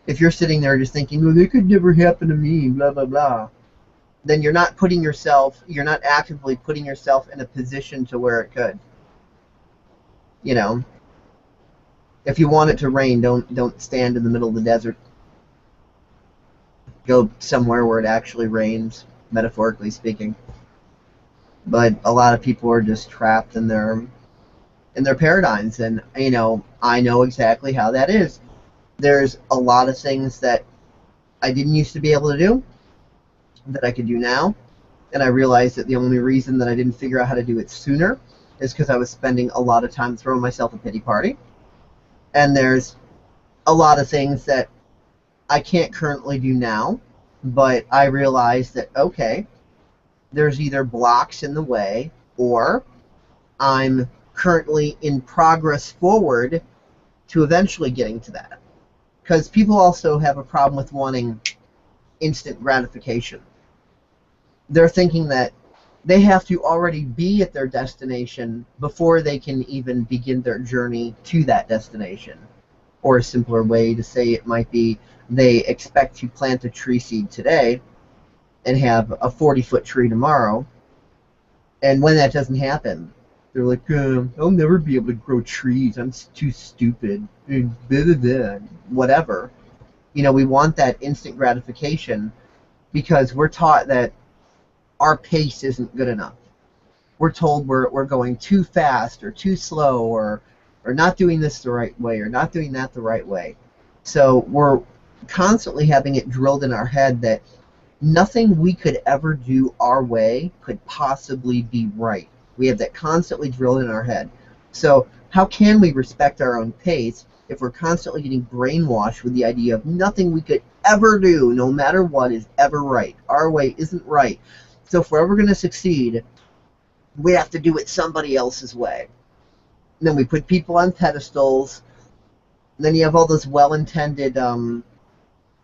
if you're sitting there just thinking, oh, that could never happen to me, blah, blah, blah, then you're not actively putting yourself in a position to where it could. If you want it to rain, don't stand in the middle of the desert. Go somewhere where it actually rains, metaphorically speaking. But a lot of people are just trapped in their paradigms, and I know exactly how that is. There's a lot of things that I didn't used to be able to do that I could do now, and I realized that the only reason that I didn't figure out how to do it sooner is because I was spending a lot of time throwing myself a pity party. And there's a lot of things that I can't currently do now, but I realized that, okay, there's either blocks in the way, or I'm currently in progress forward to eventually getting to that. Because people also have a problem with wanting instant gratification. They're thinking that they have to already be at their destination before they can even begin their journey to that destination. Or a simpler way to say it might be, they expect to plant a tree seed today and have a 40-foot tree tomorrow. And when that doesn't happen, they're like, I'll never be able to grow trees. I'm too stupid. Whatever. We want that instant gratification because we're taught that our pace isn't good enough. We're told we're going too fast or too slow, or not doing this the right way, or not doing that the right way. So we're constantly having it drilled in our head that nothing we could ever do our way could possibly be right. We have that constantly drilled in our head. So how can we respect our own pace if we're constantly getting brainwashed with the idea of nothing we could ever do, no matter what, is ever right? Our way isn't right. So if we're ever going to succeed, we have to do it somebody else's way. And then we put people on pedestals. And then you have all those well-intended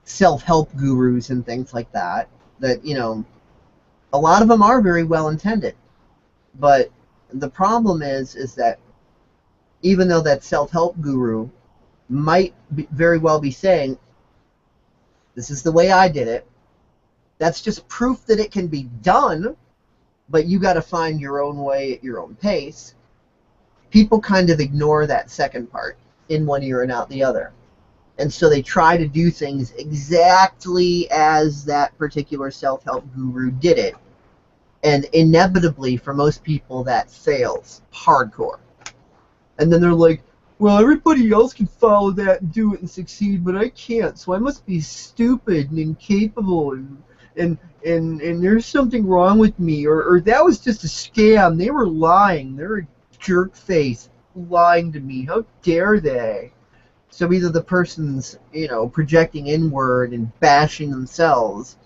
self-help gurus and things like that, a lot of them are very well-intended. But the problem is that even though that self-help guru might very well be saying, this is the way I did it. That's just proof that it can be done, but you got to find your own way at your own pace. People kind of ignore that second part, in one ear and out the other. And so they try to do things exactly as that particular self-help guru did it. And inevitably, for most people, that fails hardcore. And then they're like, well, everybody else can follow that and do it and succeed, but I can't, so I must be stupid and incapable, and there's something wrong with me, or that was just a scam. They were lying. They're a jerk face lying to me. How dare they? So either the person's, projecting inward and bashing themselves,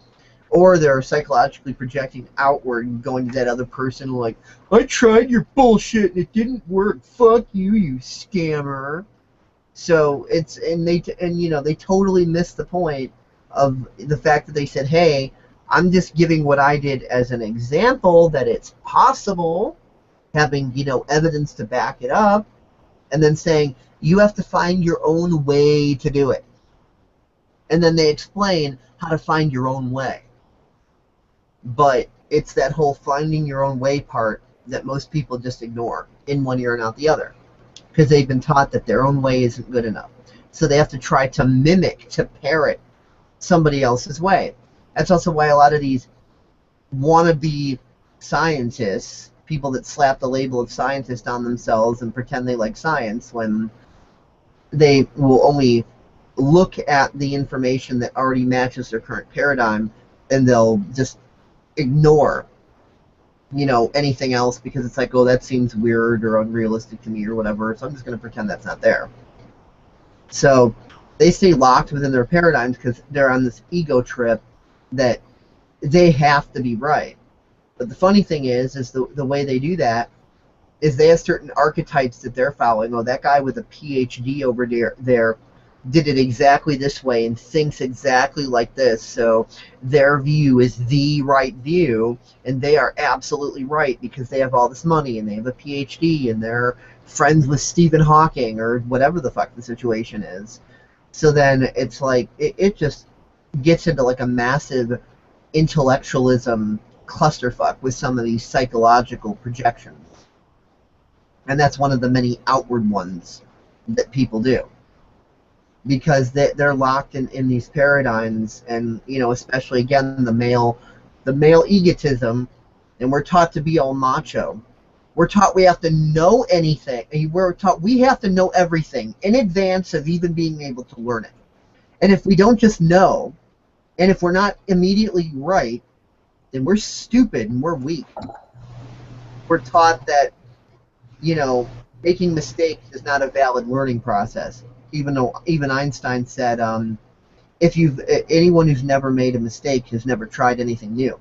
or they're psychologically projecting outward and going to that other person like, I tried your bullshit and it didn't work. Fuck you, you scammer. So they totally missed the point of the fact that they said, hey, I'm just giving what I did as an example that it's possible, having, evidence to back it up, and then saying, you have to find your own way to do it. And then they explain how to find your own way. But it's that whole finding your own way part that most people just ignore, in one ear and out the other, because they've been taught that their own way isn't good enough. So they have to try to mimic, to parrot somebody else's way. That's also why a lot of these wannabe scientists, people that slap the label of scientist on themselves and pretend they like science, when they will only look at the information that already matches their current paradigm, and they'll just ignore, anything else, because it's like, oh, that seems weird or unrealistic to me or whatever, so I'm just going to pretend that's not there. So they stay locked within their paradigms because they're on this ego trip that they have to be right. But the funny thing is the way they do that is they have certain archetypes that they're following. Oh, that guy with a PhD over there did it exactly this way and thinks exactly like this, so their view is the right view, and they are absolutely right because they have all this money and they have a PhD and they're friends with Stephen Hawking or whatever the fuck the situation is. So then it's like it just gets into like a massive intellectualism clusterfuck with some of these psychological projections. And that's one of the many outward ones that people do, because they're locked in these paradigms, and especially again the male egotism, and we're taught to be all macho. We're taught we have to know anything. We're taught we have to know everything in advance of even being able to learn it. And if we don't just know, and if we're not immediately right, then we're stupid and we're weak. We're taught that making mistakes is not a valid learning process. Even Einstein said, anyone who's never made a mistake has never tried anything new.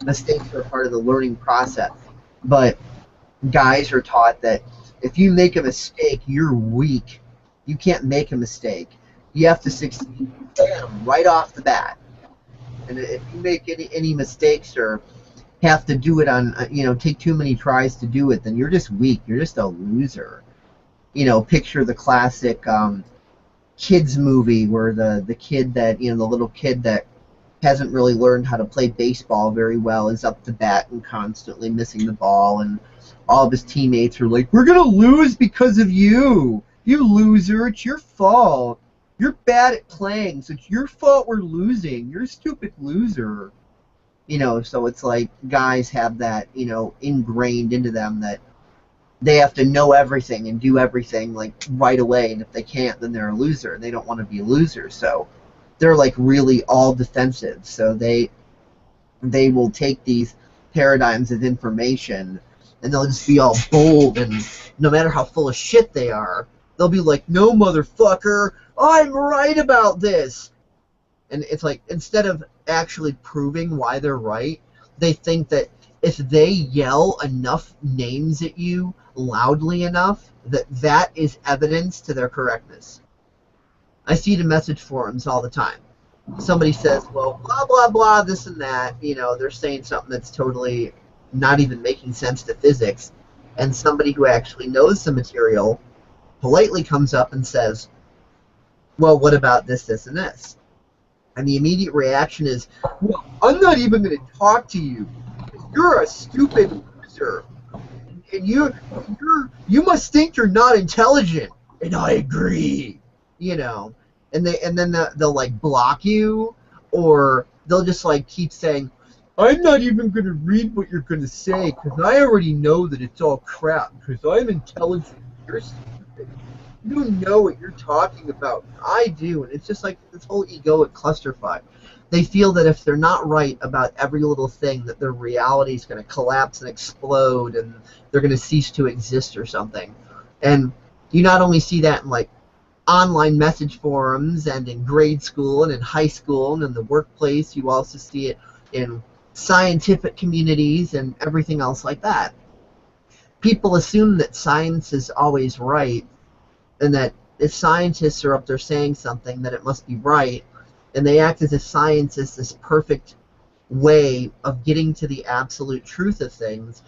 Mistakes are part of the learning process. But guys are taught that if you make a mistake, you're weak. You can't make a mistake. You have to succeed, bam, right off the bat. And if you make any mistakes or have to do it on, take too many tries to do it, then you're just weak. You're just a loser. Picture the classic kids movie where the kid that, the little kid that hasn't really learned how to play baseball very well is up to bat and constantly missing the ball, and all of his teammates are like, we're going to lose because of you. You loser. It's your fault. You're bad at playing, so it's your fault we're losing. You're a stupid loser. So it's like guys have that, ingrained into them that they have to know everything and do everything like right away, and if they can't, then they're a loser. They don't want to be a loser, so they're like really all defensive. So they will take these paradigms of information and they'll just be all bold, and no matter how full of shit they are, they'll be like, no, motherfucker, I'm right about this. And it's like, instead of actually proving why they're right, they think that if they yell enough names at you loudly enough, that is evidence to their correctness. I see it in message forums all the time. Somebody says, well, blah, blah, blah, this and that. They're saying something that's totally not even making sense to physics. And somebody who actually knows the material politely comes up and says, well, what about this, this, and this? And the immediate reaction is, well, I'm not even going to talk to you. You're a stupid loser. And you must think you're not intelligent. And I agree. You know. And then they'll like block you, or they'll just like keep saying, I'm not even going to read what you're going to say because I already know that it's all crap because I'm intelligent. You're stupid. You don't know what you're talking about. I do. And it's just like this whole egoic clusterfuck. They feel that if they're not right about every little thing, that their reality is going to collapse and explode and they're going to cease to exist or something. And you not only see that in like online message forums and in grade school and in high school and in the workplace, you also see it in scientific communities and everything else like that. People assume that science is always right, and that if scientists are up there saying something, that it must be right, and they act as if science is this perfect way of getting to the absolute truth of things,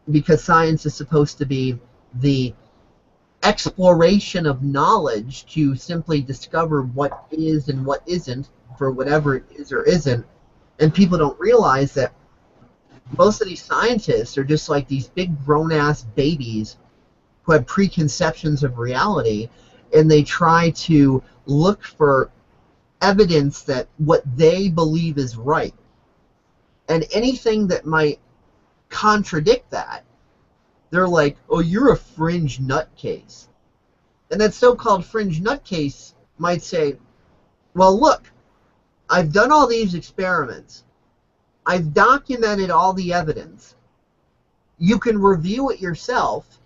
because science is supposed to be the exploration of knowledge to simply discover what is and what isn't for whatever it is or isn't. And people don't realize that most of these scientists are just like these big grown-ass babies who have preconceptions of reality, and they try to look for evidence that what they believe is right. And anything that might contradict that, they're like, oh, you're a fringe nutcase. And that so-called fringe nutcase might say, well, look, I've done all these experiments. I've documented all the evidence. You can review it yourself.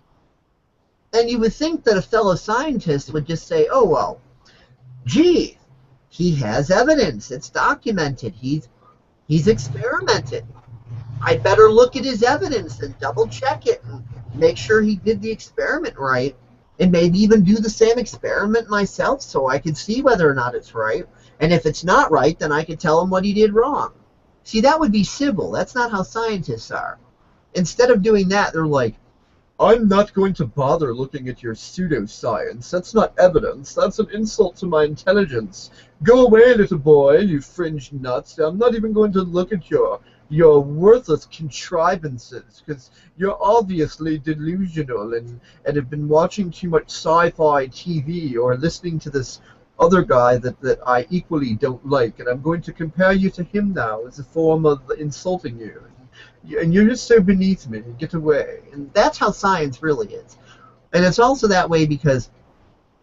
And you would think that a fellow scientist would just say, oh, well, gee, he has evidence. It's documented. He's experimented. I better look at his evidence and double check it and make sure he did the experiment right, and maybe even do the same experiment myself so I can see whether or not it's right. And if it's not right, then I can tell him what he did wrong. See, that would be civil. That's not how scientists are. Instead of doing that, they're like, I'm not going to bother looking at your pseudoscience. That's not evidence. That's an insult to my intelligence. Go away, little boy, you fringe nuts. I'm not even going to look at your worthless contrivances, because you're obviously delusional and have been watching too much sci-fi TV or listening to this other guy that I equally don't like, and I'm going to compare you to him now as a form of insulting you. And you're just so beneath me. Get away. And that's how science really is. And it's also that way because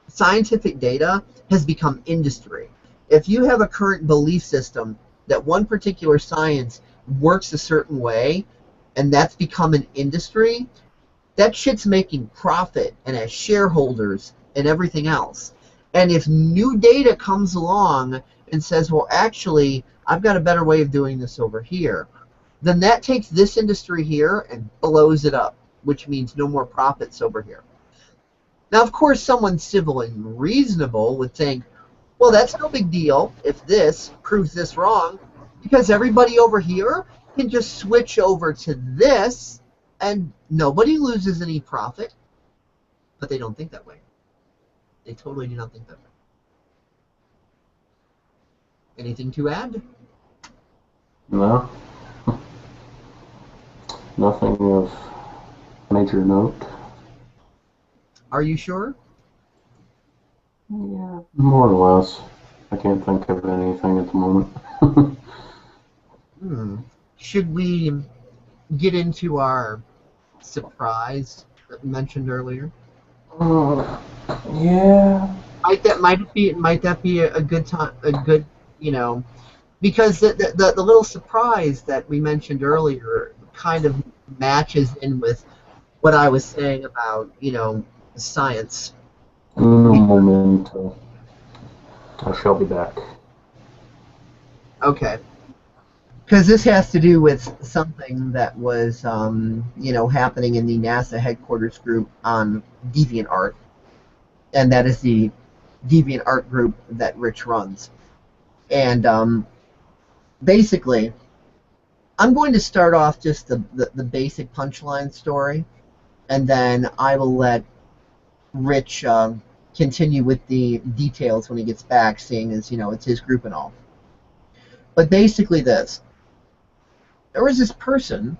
scientific data has become industry. If you have a current belief system that one particular science works a certain way, and that's become an industry, that shit's making profit and has shareholders and everything else. And if new data comes along and says, well, actually, I've got a better way of doing this over here, then that takes this industry here and blows it up, which means no more profits over here. Now, of course, someone civil and reasonable would think, well, that's no big deal if this proves this wrong, because everybody over here can just switch over to this and nobody loses any profit. But they don't think that way. They totally do not think that way. Anything to add? No. Nothing of major note. Are you sure? Yeah, more or less. I can't think of anything at the moment. Should we get into our surprise that we mentioned earlier? Yeah. Might that be a good time? A good, because the little surprise that we mentioned earlier kind of matches in with what I was saying about science. Uno momento. I shall be back. Okay. Because this has to do with something that was, happening in the NASA headquarters group on DeviantArt, and that is the DeviantArt group that Rich runs. And basically, I'm going to start off just the basic punchline story, and then I will let Rich continue with the details when he gets back, seeing as, it's his group and all. But basically this. There was this person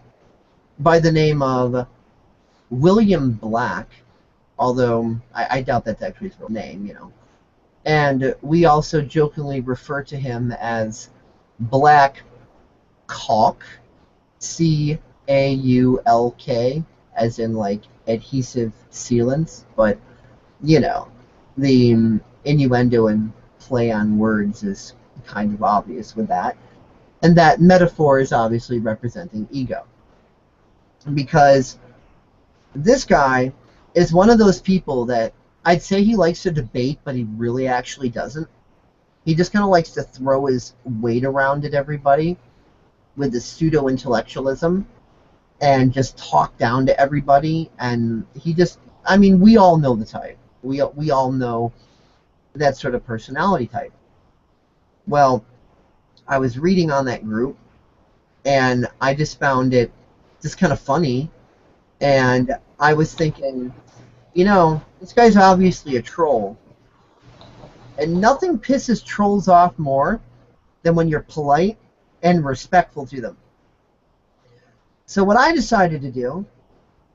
by the name of William Black, although I doubt that's actually his real name, And we also jokingly refer to him as Black Caulk, Caulk, as in like adhesive sealants, but the innuendo and play on words is kind of obvious with that. And that metaphor is obviously representing ego. Because this guy is one of those people that I'd say he likes to debate, but he really actually doesn't. He just kind of likes to throw his weight around at everybody with the pseudo-intellectualism and just talk down to everybody. And he just, we all know the type. We all know that sort of personality type. Well, I was reading on that group, and I just found it just kind of funny. And I was thinking, this guy's obviously a troll. And nothing pisses trolls off more than when you're polite and respectful to them. So what I decided to do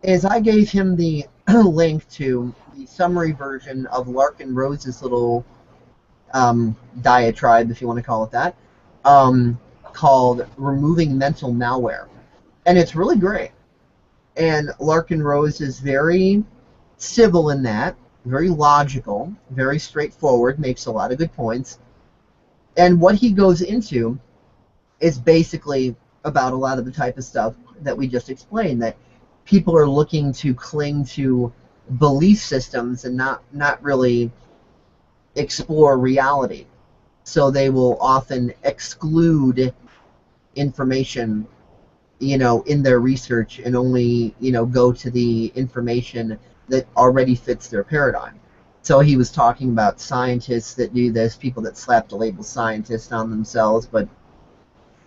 is I gave him the link to the summary version of Larkin Rose's little diatribe, if you want to call it that, called Removing Mental Malware. And it's really great. And Larkin Rose is very civil in that, very logical, very straightforward, makes a lot of good points. And what he goes into is basically about a lot of the type of stuff that we just explained, that people are looking to cling to belief systems and not really explore reality. So they will often exclude information, in their research and only, go to the information that already fits their paradigm. So he was talking about scientists that do this, people that slap the label scientist on themselves, but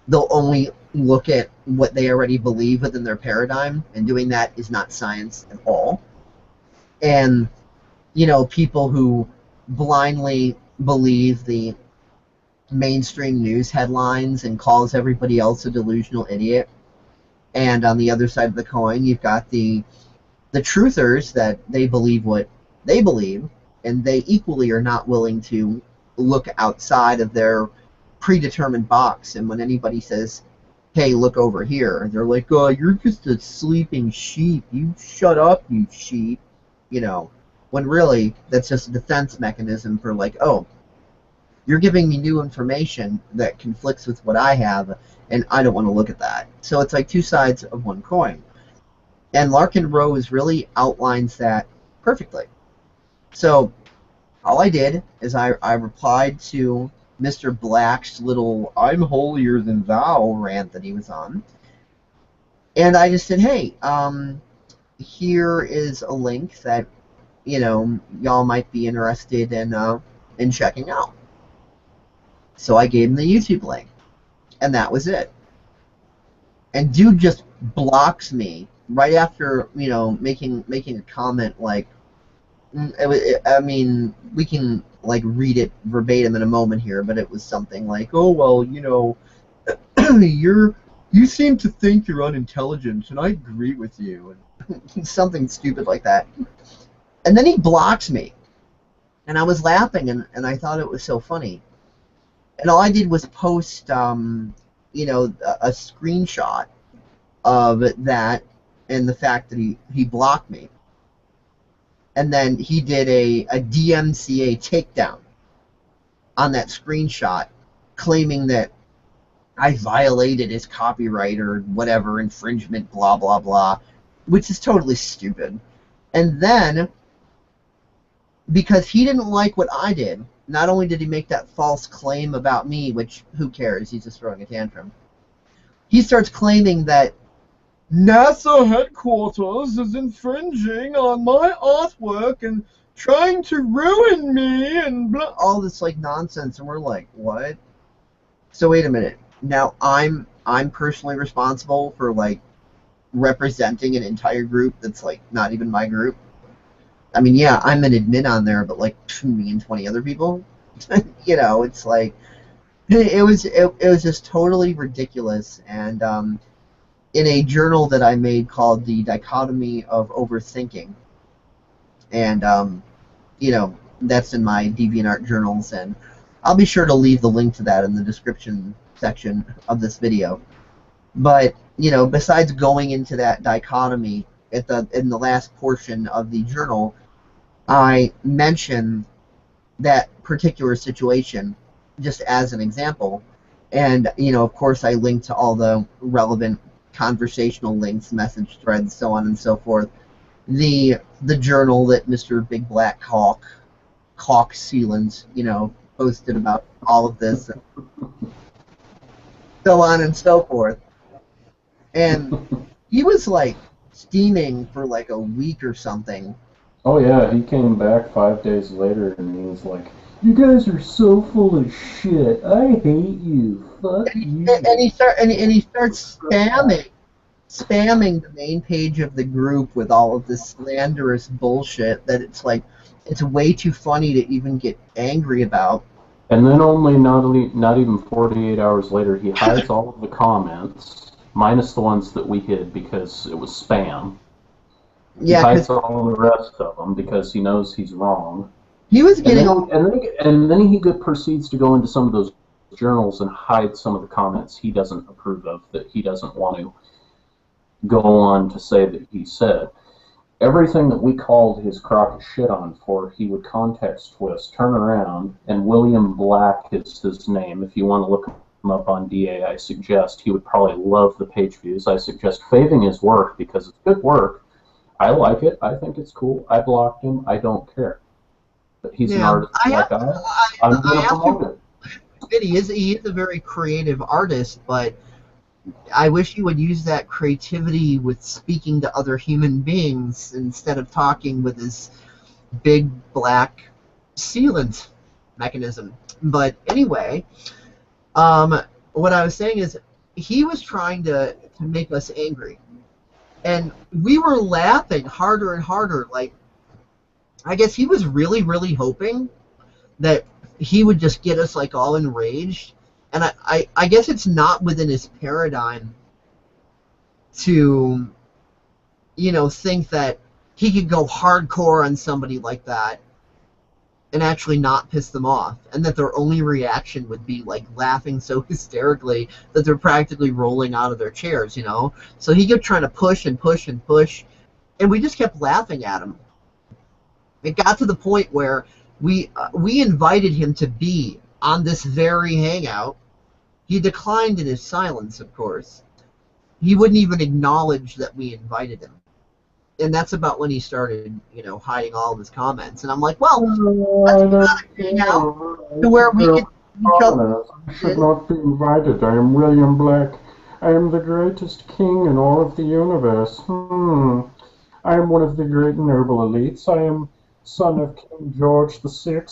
they'll only look at what they already believe within their paradigm, and doing that is not science at all. And, people who blindly believe the mainstream news headlines and calls everybody else a delusional idiot. And on the other side of the coin, you've got the truthers that they believe what they believe, and they equally are not willing to look outside of their predetermined box. And when anybody says, hey, look over here, they're like, oh, you're just a sleeping sheep. You shut up, you sheep. When really, that's just a defense mechanism for like, oh, you're giving me new information that conflicts with what I have, and I don't want to look at that. So it's like two sides of one coin. And Larkin Rose really outlines that perfectly. So all I did is I replied to Mr. Black's little I'm holier than thou rant that he was on. And I just said, hey, here is a link that, y'all might be interested in checking out. So I gave him the YouTube link. And that was it. And dude just blocks me right after, making a comment like, we can like read it verbatim in a moment here, but it was something like, oh, well, you seem to think you're unintelligent, and I agree with you, and something stupid like that. And then he blocks me. And I was laughing, and I thought it was so funny. And all I did was post, a screenshot of that and the fact that he blocked me. And then he did a DMCA takedown on that screenshot, claiming that I violated his copyright or whatever, infringement, blah, blah, blah, which is totally stupid. And then, because he didn't like what I did, not only did he make that false claim about me, which, who cares, he's just throwing a tantrum, he starts claiming that NASA headquarters is infringing on my artwork and trying to ruin me and blah, all this like nonsense, and we're like, what? So wait a minute. Now I'm personally responsible for like representing an entire group that's like not even my group. I mean, yeah, I'm an admin on there, but like me and 20 other people, it's like it was just totally ridiculous. And in a journal that I made called the Dichotomy of Overthinking, and that's in my DeviantArt journals, and I'll be sure to leave the link to that in the description section of this video. But besides going into that dichotomy in the last portion of the journal, I mention that particular situation just as an example, and of course I link to all the relevant conversational links, message threads, so on and so forth. The journal that Mr. Big Black Hawk Sealand, posted about all of this, and so on and so forth. And he was like steaming for like a week or something. Oh yeah, he came back 5 days later and he was like, "You guys are so full of shit. I hate you. Fuck you." And he starts spamming the main page of the group with all of this slanderous bullshit that it's like it's way too funny to even get angry about. And then not even 48 hours later, he hides all of the comments, minus the ones that we hid because it was spam. Yeah, he hides all the rest of them because he knows he's wrong. He was getting and then he proceeds to go into some of those journals and hide some of the comments he doesn't approve of, that he doesn't want to go on to say that he said. Everything that we called his crock of shit on for, he would context twist, turn around, and William Black is his name. If you want to look him up on DA, I suggest he would probably love the page views. I suggest faving his work because it's good work. I like it. I think it's cool. I blocked him. I don't care. But he's an artist I'm going to promote it. He is a very creative artist, but I wish he would use that creativity with speaking to other human beings instead of talking with his big black sealant mechanism. But anyway, what I was saying is he was trying to make us angry. And we were laughing harder and harder. Like, I guess he was really, really hoping that he would just get us like all enraged. And I guess it's not within his paradigm to, think that he could go hardcore on somebody like that and actually not piss them off, and that their only reaction would be like laughing so hysterically that they're practically rolling out of their chairs, So he kept trying to push and push and push, and we just kept laughing at him. It got to the point where we invited him to be on this very hangout. He declined in his silence, of course. He wouldn't even acknowledge that we invited him. And that's about when he started, hiding all of his comments. And I'm like, well, let's not hang out to where we can each other. I should not be invited. I am William Black. I am the greatest king in all of the universe. I am one of the great noble elites. I am son of King George VI.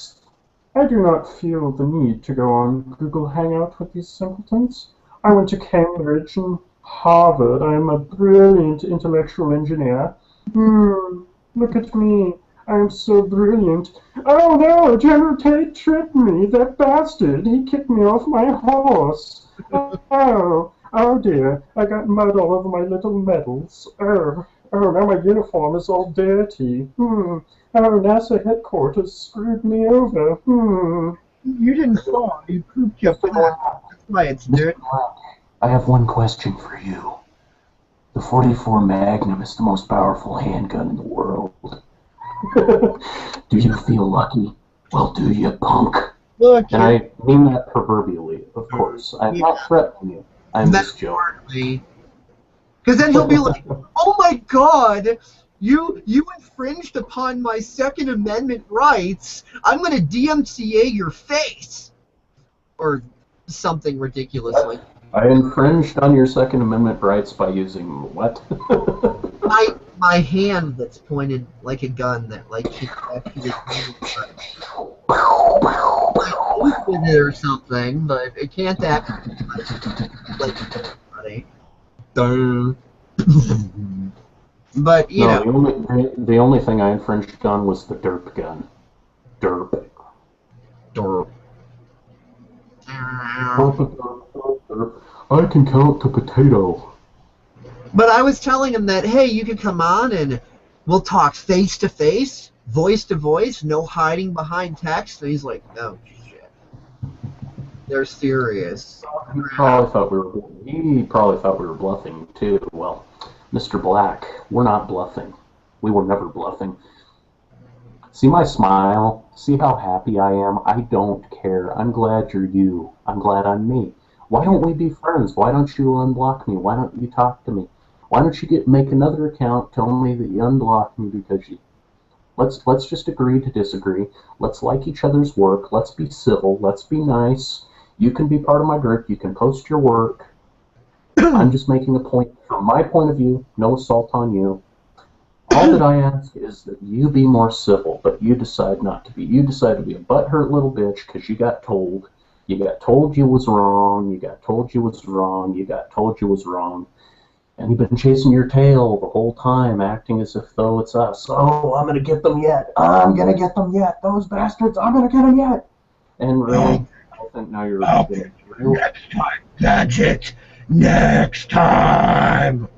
I do not feel the need to go on Google Hangout with these simpletons. I went to Cambridge and Harvard. I am a brilliant intellectual engineer. Look at me. I am so brilliant. Oh no, GeneralTate tricked me. That bastard. He kicked me off my horse. Oh dear. I got mud all over my little medals. Oh, now my uniform is all dirty. Oh, NASA headquarters screwed me over. You didn't fall. You pooped your pants. That's why it's dirty. I have one question for you. The 44 Magnum is the most powerful handgun in the world. Do you feel lucky? Well, do you, punk? Look, and I mean that proverbially, of course. I'm not threatening you. I'm just joking. Because then he'll be like, oh my god, you infringed upon my Second Amendment rights. I'm going to DMCA your face. Or something ridiculous like that. I infringed on your Second Amendment rights by using what? my hand that's pointed like a gun that like should actually with it or something, but it can't actually like anybody. But you No, know, the only thing I infringed on was the derp gun. Derp. derp. Derp, derp, derp, derp. I can count to potato. But I was telling him that, hey, you can come on and we'll talk face to face, voice to voice, no hiding behind text. And he's like, no shit, they're serious. He probably thought we were bluffing too. Well, Mr. Black, we're not bluffing. We were never bluffing. See my smile? See how happy I am? I don't care. I'm glad you're you. I'm glad I'm me. Why don't we be friends? Why don't you unblock me? Why don't you talk to me? Why don't you make another account, tell me that you unblocked me because you let's just agree to disagree. Let's like each other's work. Let's be civil. Let's be nice. You can be part of my group. You can post your work. I'm just making a point from my point of view. No assault on you. All that I ask is that you be more civil, but you decide not to be. You decide to be a butthurt little bitch because you got told. You got told you was wrong. You got told you was wrong. You got told you was wrong. And you've been chasing your tail the whole time, acting as if though it's us. Oh, I'm gonna get them yet. I'm gonna get them yet. Those bastards, I'm gonna get them yet. And really, I think now you're beginning to realize. Next time, Gadget. Next time.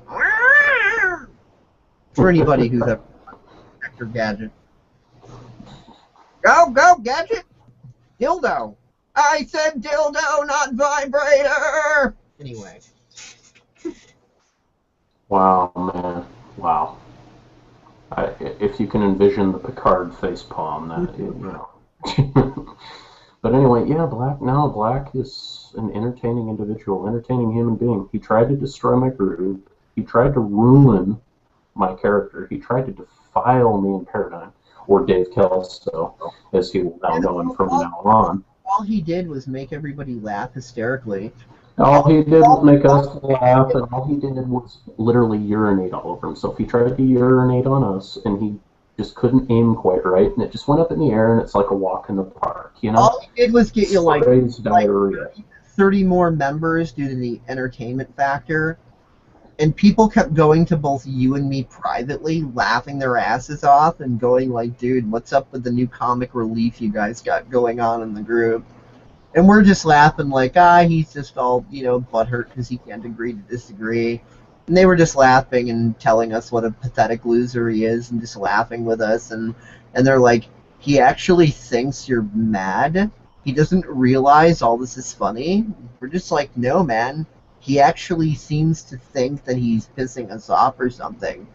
For anybody who's ever Dr. Gadget. Go, go, Gadget. Dildo. I said dildo, not vibrator. Anyway. Wow, man. Wow. If you can envision the Picard facepalm, that, you know. But anyway, yeah, Black is an entertaining individual, entertaining human being. He tried to destroy my group. He tried to ruin my character. He tried to defile me in Paradigm, or Dave Kelso, as he will now know from now on. All he did was make everybody laugh hysterically. All he did was make us laugh, and all he did was literally urinate all over himself. He tried to urinate on us, and he just couldn't aim quite right, and it just went up in the air, and it's like a walk in the park, you know? All he did was get you like diarrhea. 30 more members due to the entertainment factor, and people kept going to both you and me privately, laughing their asses off, and going like, dude, what's up with the new comic relief you guys got going on in the group? And we're just laughing like, he's just all, butthurt because he can't agree to disagree. And they were just laughing and telling us what a pathetic loser he is and just laughing with us. And they're like, he actually thinks you're mad? He doesn't realize all this is funny? We're just like, no, man. He actually seems to think that he's pissing us off or something.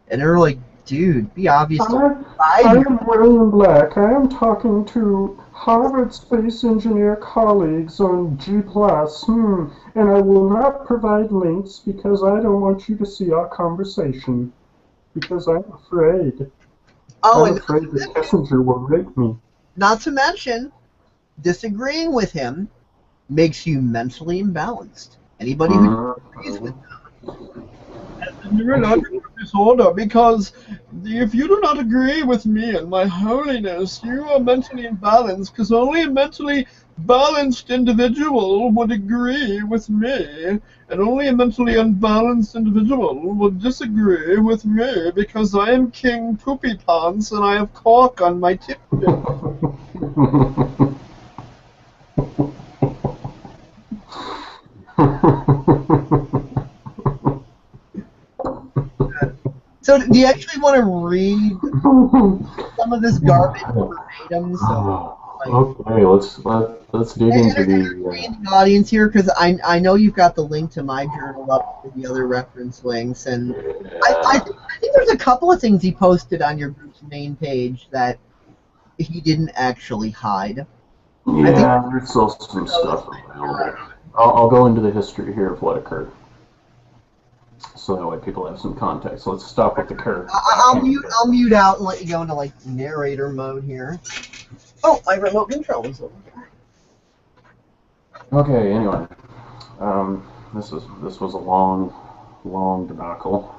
And they're like, dude, be obvious. I am William Black. I am talking to Harvard Space Engineer colleagues on G+. And I will not provide links because I don't want you to see our conversation. Because I'm afraid. I'm afraid the messenger will rape me. Not to mention, disagreeing with him makes you mentally imbalanced. Anybody who disagrees with him has a neurological disorder, because if you do not agree with me and my holiness, you are mentally imbalanced, because only a mentally balanced individual would agree with me, and only a mentally unbalanced individual would disagree with me, because I am King Poopy Pants and I have cork on my tip. So, do you actually want to read some of this garbage verbatim? So, okay, let's dig into the audience here, because I know you've got the link to my journal up with the other reference links, and I think there's a couple of things he posted on your group's main page that he didn't actually hide. Yeah, there's still some stuff available. I'll go into the history here of what occurred, so that way people have some context. Let's stop with the character. I'll mute out and let you go into like narrator mode here. Oh, my remote control is over there. Okay. Anyway, this was a long debacle.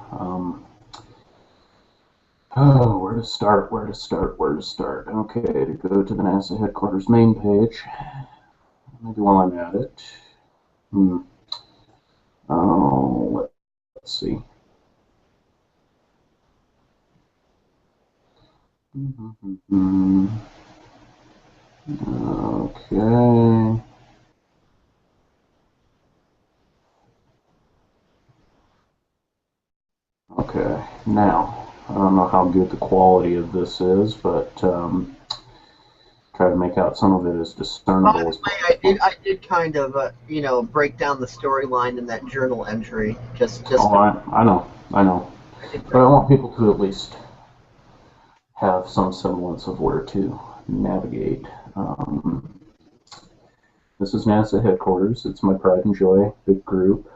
Where to start? Okay, to go to the NASA headquarters main page. Maybe while I'm at it. Oh, let's see. Okay. Okay, now, I don't know how good the quality of this is, but try to make out some of it as By discernible as the way, possible. I did kind of, break down the storyline in that journal entry. Oh, I know. I did But break. I want people to at least have some semblance of where to navigate. This is NASA headquarters. It's my pride and joy, big group.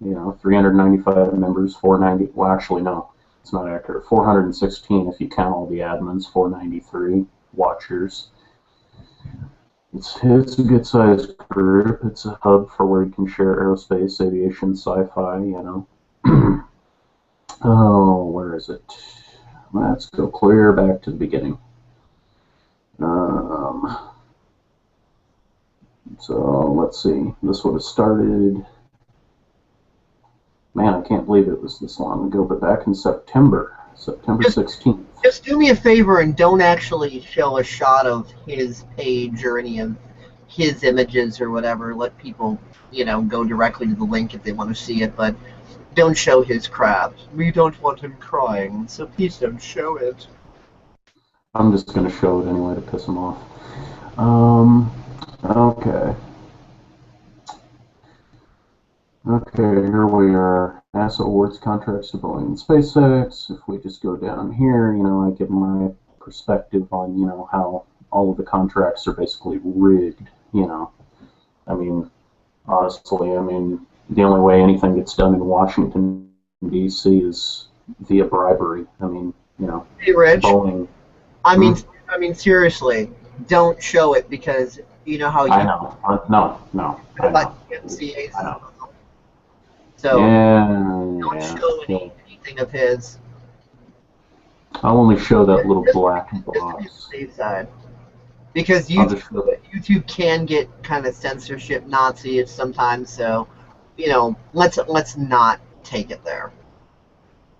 395 members, 490. Well, actually, no, it's not accurate. 416 if you count all the admins. 493 watchers. It's a good sized group. It's a hub for where you can share aerospace, aviation, sci-fi. Oh, where is it? Let's go clear back to the beginning. Um, so let's see. This would have started. Man, I can't believe it was this long ago, but back in September Just 16th. just do me a favor and don't actually show a shot of his page or any of his images or whatever. Let people, go directly to the link if they want to see it, but don't show his crap. We don't want him crying, so please don't show it. I'm just going to show it anyway to piss him off. Okay. Okay, here we are. NASA awards contracts to Boeing and SpaceX. If we just go down here, I give my perspective on, how all of the contracts are basically rigged. I mean, honestly, the only way anything gets done in Washington, D.C. is via bribery. Hey, Rich. Boeing. I mean, Hmm? Seriously, don't show it because you know how I you know. No, I about know. MCAs I as know. well. So don't Yeah. show anything of his. I'll only show that little Just, black just to be on box. the safe side. Because I'll just show. YouTube can get kind of censorship Nazi sometimes, so let's not take it there.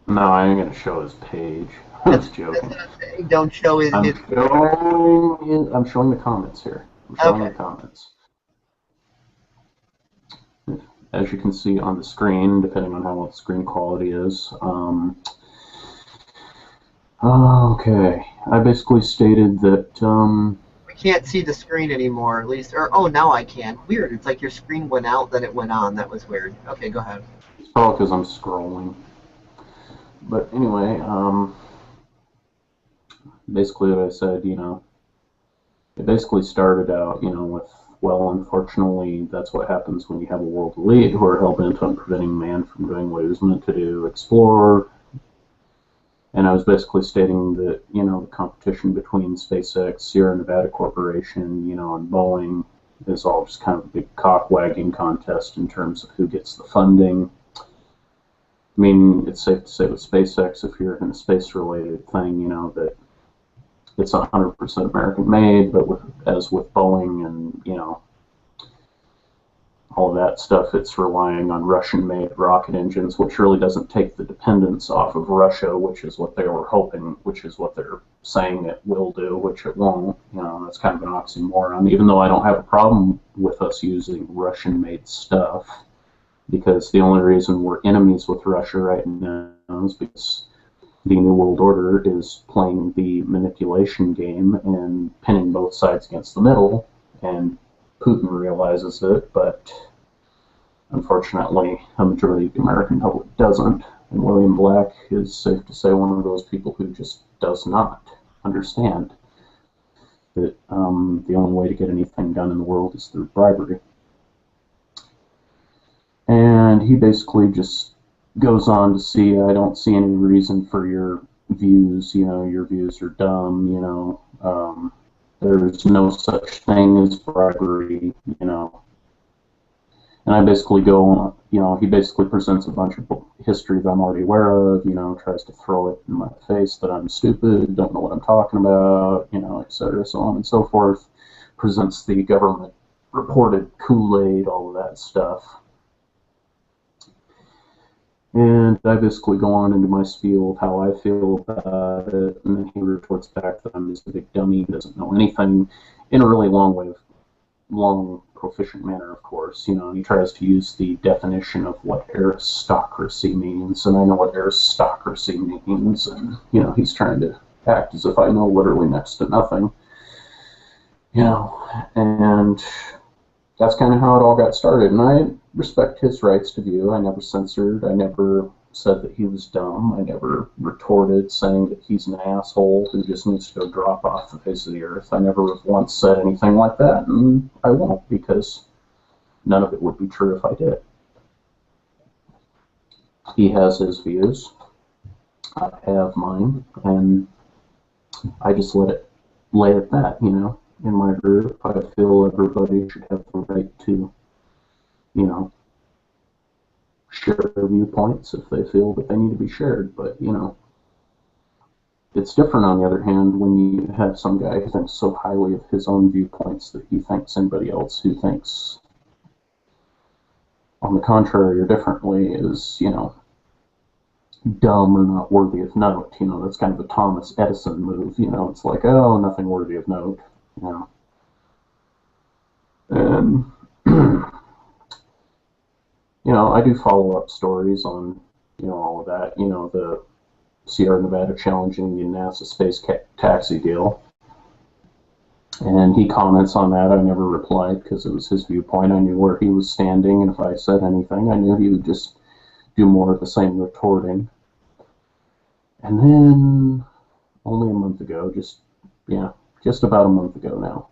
No, I ain't gonna show his page. I That's was that's joking. what I'm saying. Don't show his. I'm showing the comments here. I'm showing Okay. the comments. As you can see on the screen, depending on how the screen quality is. Okay, I basically stated that. We can't see the screen anymore, at least. Or oh, now I can. Weird. It's like your screen went out, then it went on. That was weird. Okay, go ahead. It's probably because I'm scrolling. But anyway, basically what I said, it basically started out, with, well, unfortunately, that's what happens when you have a world elite who are hell-bent on preventing man from doing what he was meant to do, explore. And I was basically stating that, the competition between SpaceX, Sierra Nevada Corporation, and Boeing is all just kind of a big cock-wagging contest in terms of who gets the funding. It's safe to say with SpaceX, if you're in a space-related thing, that it's 100% American made, but as with Boeing and, all of that stuff, it's relying on Russian-made rocket engines, which really doesn't take the dependence off of Russia, which is what they were hoping, which is what they're saying it will do, which it won't. That's kind of an oxymoron, even though I don't have a problem with us using Russian-made stuff, because the only reason we're enemies with Russia right now is because the New World Order is playing the manipulation game and pinning both sides against the middle, and Putin realizes it, but unfortunately, a majority of the American public doesn't. And William Black is, safe to say, one of those people who just does not understand that the only way to get anything done in the world is through bribery. And he basically just goes on to see, I don't see any reason for your views, your views are dumb, there's no such thing as bribery, And I basically go on, he basically presents a bunch of history that I'm already aware of, tries to throw it in my face that I'm stupid, don't know what I'm talking about, et cetera, so on and so forth. Presents the government reported Kool-Aid, all of that stuff. And I basically go on into my spiel of how I feel about it, and then he retorts back that I'm just a big dummy who doesn't know anything, in a really long, proficient manner, of course. You know, he tries to use the definition of what aristocracy means, and I know what aristocracy means, and, you know, he's trying to act as if I know literally next to nothing, you know, and that's kind of how it all got started. And I respect his rights to view. I never censored. I never said that he was dumb. I never retorted saying that he's an asshole who just needs to go drop off the face of the earth. I never once said anything like that, and I won't, because none of it would be true if I did. He has his views. I have mine, and I just let it lay at that, you know. In my group, I feel everybody should have the right to, you know, share their viewpoints if they feel that they need to be shared. But, you know, it's different, on the other hand, when you have some guy who thinks so highly of his own viewpoints that he thinks anybody else who thinks on the contrary or differently is, you know, dumb or not worthy of note. You know, that's kind of a Thomas Edison move. You know, it's like, oh, nothing worthy of note. You know, and you know, I do follow-up stories on, you know, all of that. You know, the Sierra Nevada challenging the NASA space taxi deal. And he comments on that. I never replied because it was his viewpoint. I knew where he was standing, and if I said anything, I knew he would just do more of the same retorting. And then, only a month ago, just about a month ago now.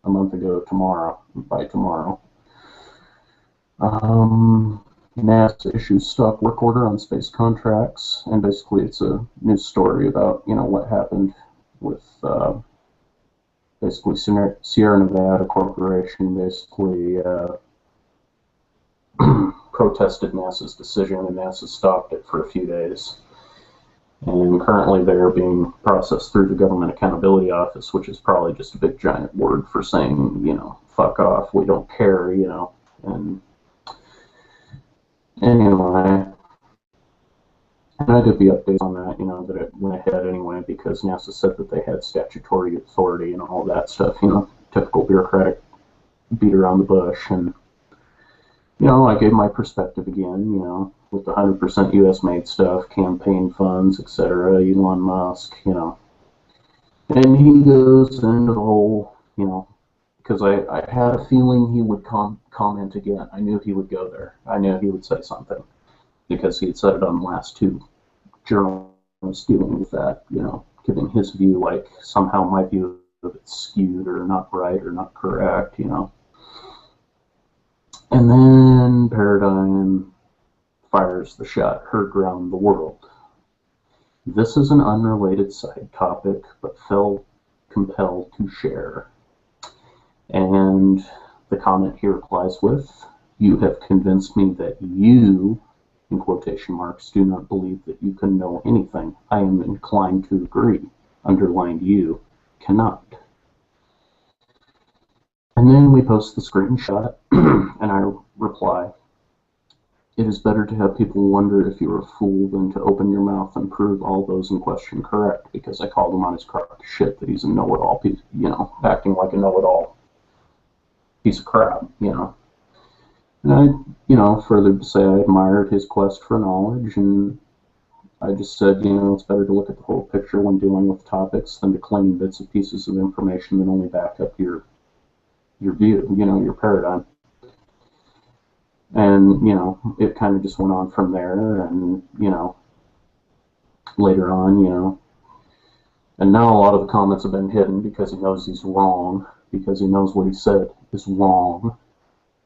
A month ago by tomorrow. NASA issues stop work order on space contracts, and basically it's a news story about, you know, what happened with basically Sierra Nevada Corporation basically protested NASA's decision, and NASA stopped it for a few days. And currently they're being processed through the Government Accountability Office, which is probably just a big giant word for saying, you know, fuck off, we don't care, you know. And anyway, and I did the updates on that, you know, that it went ahead anyway, because NASA said that they had statutory authority and all that stuff, you know, typical bureaucratic beat around the bush. And, you know, I gave my perspective again, you know, with the 100% US made stuff, campaign funds, etc., Elon Musk, you know. And he goes into the whole, you know, because I had a feeling he would comment again. I knew he would go there. I knew he would say something, because he had said it on the last two journals dealing with that, you know, giving his view like somehow my view of it's skewed or not right or not correct, you know. And then Paradigm fires the shot heard round the world. This is an unrelated side topic, but felt compelled to share. And the comment he replies with, "You have convinced me that you, in quotation marks, do not believe that you can know anything. I am inclined to agree." Underlined you, cannot. And then we post the screenshot, and I reply, "It is better to have people wonder if you are a fool than to open your mouth and prove all those in question correct," because I called him on his shit that he's a know-it-all, you know, acting like a know-it-all piece of crap, you know. And I, you know, further to say I admired his quest for knowledge, and I just said, you know, it's better to look at the whole picture when dealing with topics than to claim bits and pieces of information that only back up your view, you know, your paradigm. And, you know, it kind of just went on from there, and, you know, later on, you know, and now a lot of the comments have been hidden because he knows he's wrong, because he knows what he said is wrong,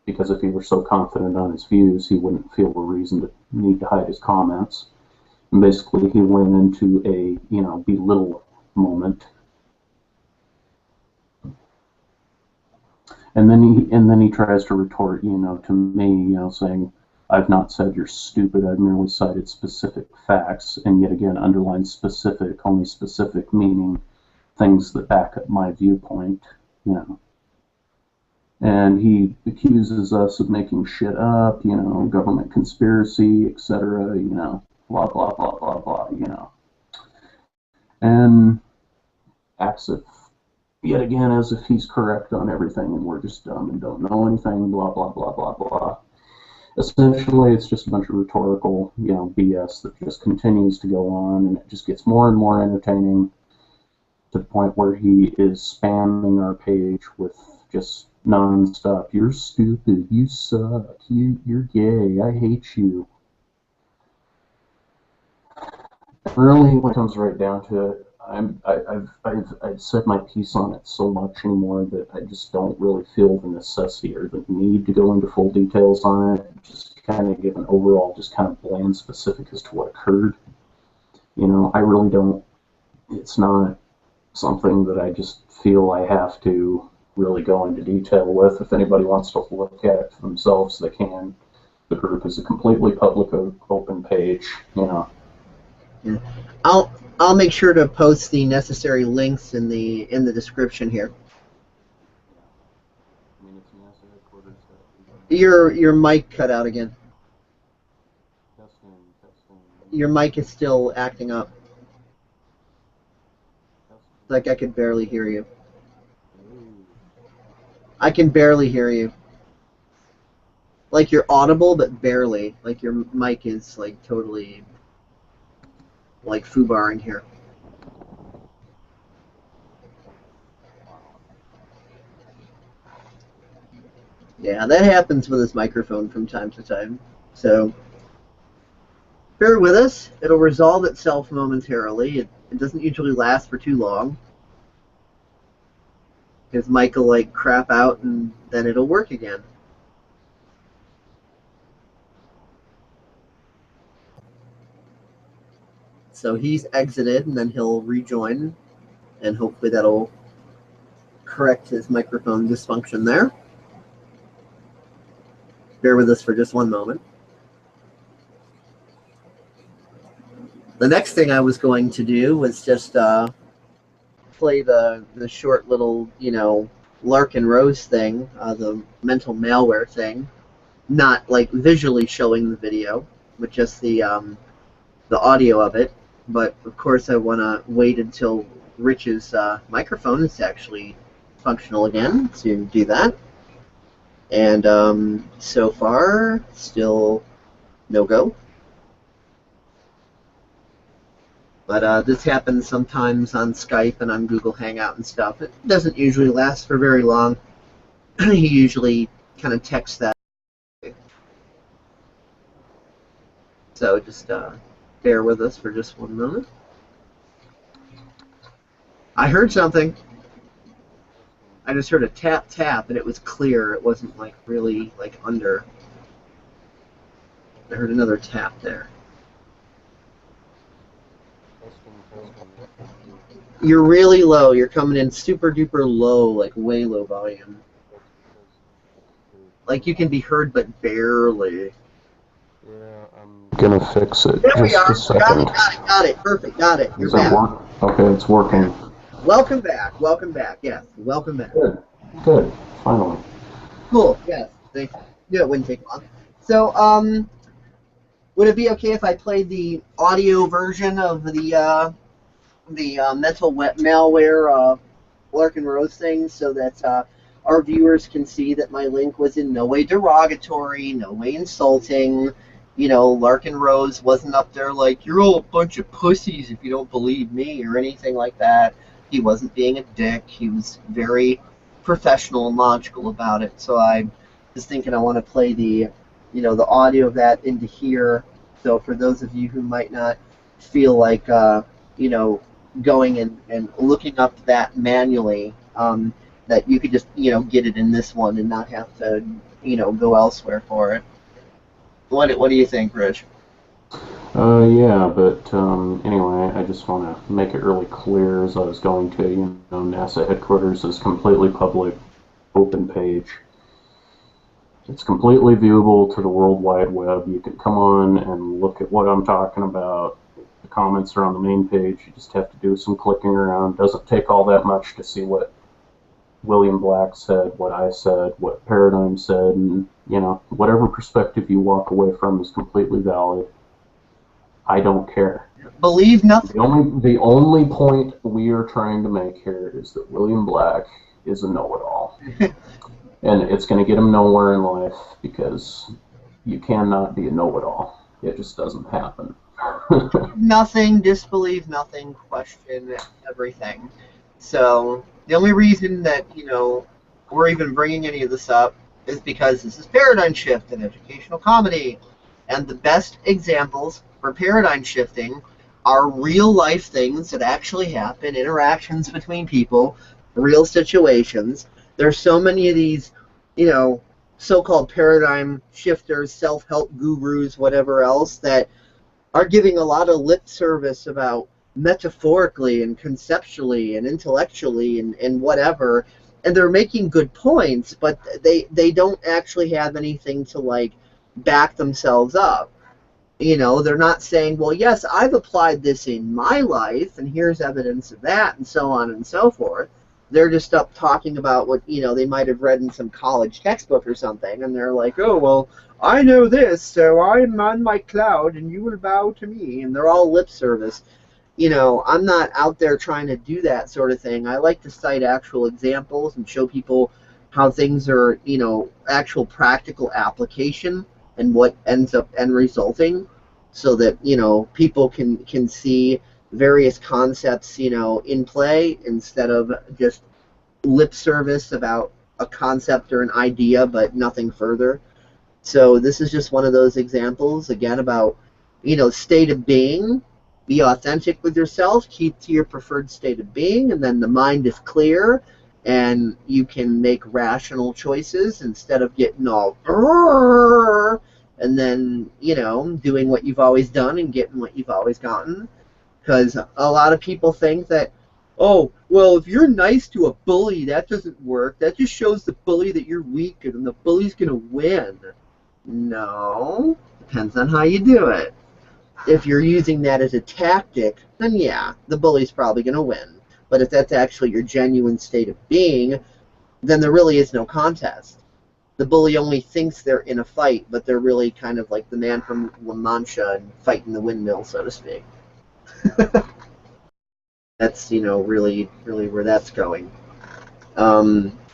because if he were so confident on his views, he wouldn't feel a reason to need to hide his comments. And basically, he went into a, you know, belittle moment. And then he tries to retort, you know, to me, you know, saying, "I've not said you're stupid, I've merely cited specific facts," and yet again underline specific, only specific meaning things that back up my viewpoint, you know. And he accuses us of making shit up, you know, government conspiracy, etc., you know, blah, blah, blah, blah, blah, you know. And acts if, yet again, as if he's correct on everything and we're just dumb and don't know anything, blah, blah, blah, blah, blah. Essentially, it's just a bunch of rhetorical, you know, BS that just continues to go on, and it just gets more and more entertaining to the point where he is spamming our page with just non-stop. You're stupid. You suck. You're gay. I hate you. Really, when it comes right down to it, I've said my piece on it so much anymore that I just don't really feel the necessity or the need to go into full details on it. Just kind of give an overall, just kind of bland specific as to what occurred. You know, I really don't. It's not something that I just feel I have to really go into detail with. If anybody wants to look at it for themselves, they can. The group is a completely public, open page. You know. Yeah. I'll make sure to post the necessary links in the description here. Your mic cut out again. Your mic is still acting up. Like I could barely hear you. I can barely hear you. Like you're audible, but barely. Like your mic is like totally like foobarring here. Yeah, that happens with this microphone from time to time. So bear with us. It'll resolve itself momentarily. It doesn't usually last for too long. His mic will like crap out and then it'll work again. So he's exited and then he'll rejoin and hopefully that'll correct his microphone dysfunction there. Bear with us for just one moment. The next thing I was going to do was just play the short little, you know, Lark and Rose thing, the mental malware thing, not like visually showing the video, but just the audio of it. But of course, I want to wait until Rich's microphone is actually functional again to do that. And so far, still no go. But this happens sometimes on Skype and on Google Hangout and stuff. It doesn't usually last for very long. He usually kind of texts that. So just bear with us for just one moment. I heard something. I just heard a tap tap and it was clear. It wasn't like really like under. I heard another tap there. You're really low. You're coming in super duper low, like way low volume. Like you can be heard, but barely. Yeah, I'm gonna fix it. There we Just are. a second. Got it. Perfect. Got it. You're Does that back. work? Okay, it's working. Welcome back. Welcome back. Yes. Welcome back. Good. Good. Finally. Cool. Yes. Thank you. Yeah, it wouldn't take long. So, would it be okay if I played the audio version of the mental malware Lark and Rose thing so that our viewers can see that my link was in no way derogatory, no way insulting. You know, Lark and Rose wasn't up there like, you're all a bunch of pussies if you don't believe me or anything like that. He wasn't being a dick. He was very professional and logical about it. So I was thinking I want to play the, you know, the audio of that into here. So for those of you who might not feel like, you know, going and looking up that manually, that you could just, you know, get it in this one and not have to, you know, go elsewhere for it. What do you think, Rich? Yeah, but anyway, I just want to make it really clear as I was going to, you know, NASA headquarters is completely public, open page. It's completely viewable to the World Wide Web. You can come on and look at what I'm talking about. The comments are on the main page. You just have to do some clicking around. Doesn't take all that much to see what William Black said, what I said, what Paradigm said, and, you know, whatever perspective you walk away from is completely valid. I don't care. Believe nothing. The only point we are trying to make here is that William Black is a know-it-all. And it's going to get him nowhere in life because you cannot be a know-it-all. It just doesn't happen. Nothing, disbelieve nothing, question everything. So the only reason that, you know, we're even bringing any of this up is because this is paradigm shift in educational comedy. And the best examples for paradigm shifting are real life things that actually happen, interactions between people, real situations. There's so many of these, you know, so-called paradigm shifters, self-help gurus, whatever else, that are giving a lot of lip service about metaphorically and conceptually and intellectually and whatever, and they're making good points, but they don't actually have anything to, like, back themselves up. You know, they're not saying, well, yes, I've applied this in my life, and here's evidence of that, and so on and so forth. They're just up talking about what, you know, they might have read in some college textbook or something, and they're like, oh, well, I know this, so I'm on my cloud, and you will bow to me, and they're all lip service. You know, I'm not out there trying to do that sort of thing. I like to cite actual examples and show people how things are, you know, actual practical application and what ends up end resulting, so that, you know, people can see various concepts, you know, in play instead of just lip service about a concept or an idea but nothing further. So this is just one of those examples, again, about, you know, state of being. Be authentic with yourself, keep to your preferred state of being, and then the mind is clear and you can make rational choices instead of getting all and then, you know, doing what you've always done and getting what you've always gotten. Because a lot of people think that, oh, well, if you're nice to a bully, that doesn't work. That just shows the bully that you're weak and the bully's going to win. No, depends on how you do it. If you're using that as a tactic, then yeah, the bully's probably going to win. But if that's actually your genuine state of being, then there really is no contest. The bully only thinks they're in a fight, but they're really kind of like the man from La Mancha and fighting the windmill, so to speak. That's, you know, really where that's going.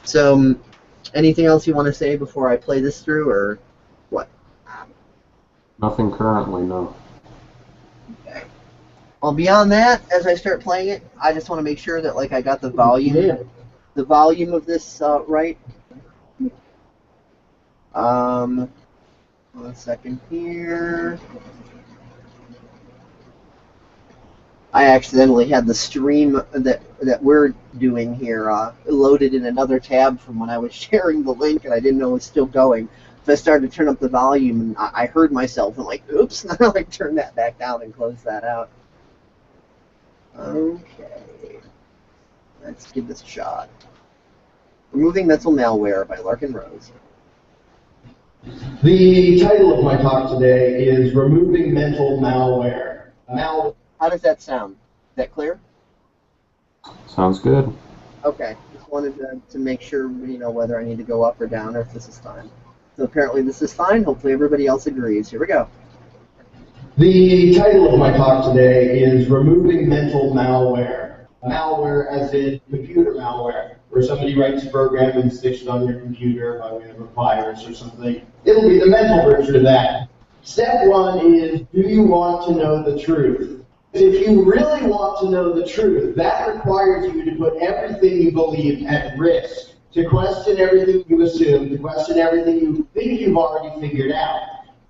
So, anything else you want to say before I play this through, or what? Nothing currently, no. Okay. Well, beyond that, as I start playing it, I just want to make sure that, like, I got the volume of this right. 1 second here. I accidentally had the stream that we're doing here loaded in another tab from when I was sharing the link, and I didn't know it was still going. So I started to turn up the volume, and I heard myself, and I'm like, oops, and I like turn that back down and close that out. Okay, let's give this a shot. Removing Mental Malware by Larkin Rose. The title of my talk today is Removing Mental Malware. How does that sound? Is that clear? Sounds good. Okay, just wanted to make sure, you know, whether I need to go up or down, or if this is fine. So apparently this is fine. Hopefully everybody else agrees. Here we go. The title of my talk today is Removing Mental Malware. Malware as in computer malware, where somebody writes a program and sticks it on your computer by way of a virus or something. It'll be the mental version of that. Step one is, do you want to know the truth? If you really want to know the truth, that requires you to put everything you believe at risk, to question everything you assume, to question everything you think you've already figured out.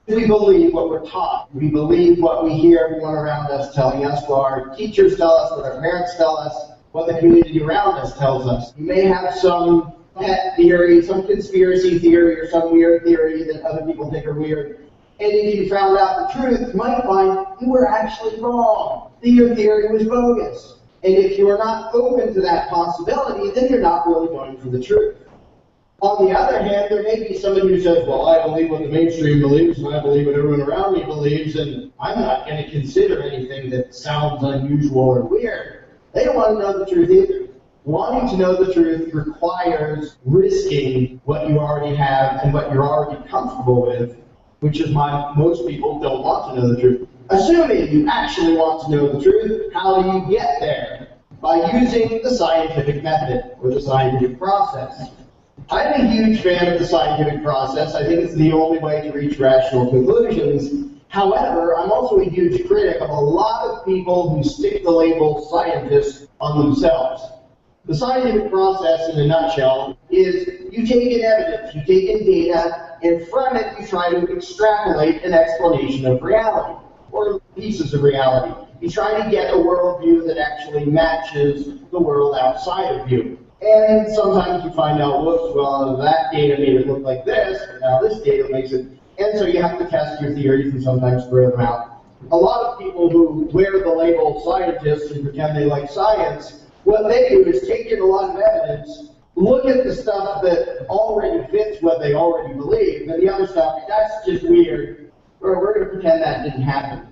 We believe what we're taught. We believe what we hear everyone around us telling us, what our teachers tell us, what our parents tell us, what the community around us tells us. You may have some pet theory, some conspiracy theory, or some weird theory that other people think are weird. And if you found out the truth, you might find you were actually wrong, that your theory was bogus. And if you're not open to that possibility, then you're not really going for the truth. On the other hand, there may be somebody who says, well, I believe what the mainstream believes, and I believe what everyone around me believes, and I'm not going to consider anything that sounds unusual or weird. They don't want to know the truth either. wanting to know the truth requires risking what you already have and what you're already comfortable with, which is why most people don't want to know the truth. Assuming you actually want to know the truth, how do you get there? By using the scientific method, or the scientific process. I'm a huge fan of the scientific process. I think it's the only way to reach rational conclusions. However, I'm also a huge critic of a lot of people who stick the label scientist on themselves. The scientific process, in a nutshell, is you take in evidence, you take in data, and from it you try to extrapolate an explanation of reality, or pieces of reality. You try to get a worldview that actually matches the world outside of you. And sometimes you find out, whoops, well, that data made it look like this, but now this data makes it. And so you have to test your theories and sometimes throw them out. A lot of people who wear the label scientists and pretend they like science, what they do is take in a lot of evidence, look at the stuff that already fits what they already believe, and the other stuff, that's just weird, or we're going to pretend that didn't happen.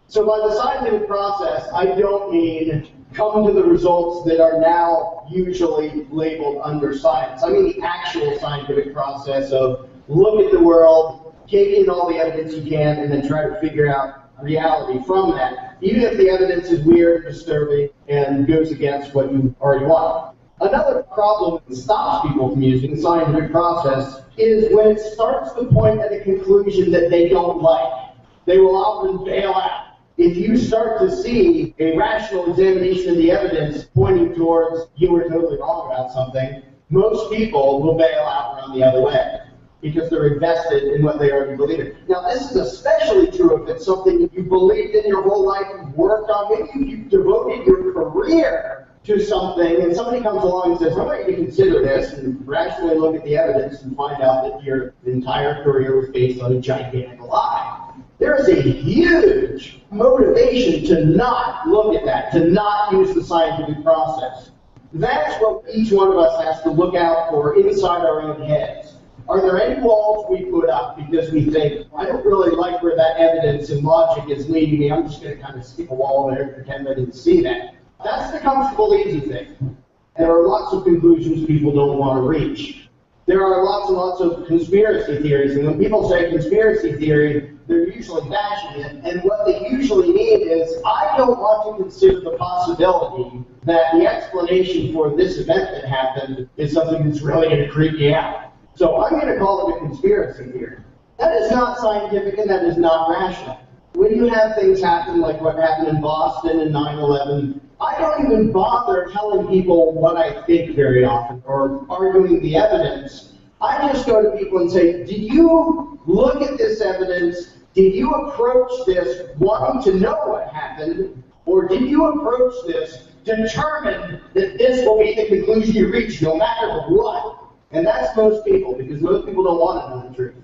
So by the scientific process, I don't mean come to the results that are now usually labeled under science. I mean the actual scientific process of look at the world, take in all the evidence you can, and then try to figure out reality from that, even if the evidence is weird, disturbing, and goes against what you already want. Another problem that stops people from using the scientific process is when it starts to point at a conclusion that they don't like. They will often bail out. If you start to see a rational examination of the evidence pointing towards you were totally wrong about something, most people will bail out and run the other way because they're invested in what they already believe in. Now, this is especially true if it's something that you believed in your whole life, you've worked on, maybe you've devoted your career to something, and somebody comes along and says, I want you to consider this, and rationally look at the evidence and find out that your entire career was based on a gigantic lie. There is a huge motivation to not look at that, to not use the scientific process. That's what each one of us has to look out for inside our own heads. Are there any walls we put up because we think, I don't really like where that evidence and logic is leading me, I'm just going to kind of stick a wall there and pretend I didn't see that. That's the comfortable, easy thing. There are lots of conclusions people don't want to reach. There are lots and lots of conspiracy theories, and when people say conspiracy theory, they're usually bashing it, and what they usually mean is, I don't want to consider the possibility that the explanation for this event that happened is something that's really going to creep me out. So I'm going to call it a conspiracy theory. That is not scientific and that is not rational. When you have things happen like what happened in Boston in 9/11, I don't even bother telling people what I think very often or arguing the evidence. I just go to people and say, did you look at this evidence? Did you approach this wanting to know what happened? Or did you approach this determined that this will be the conclusion you reach no matter what? And that's most people, because most people don't want to know the truth.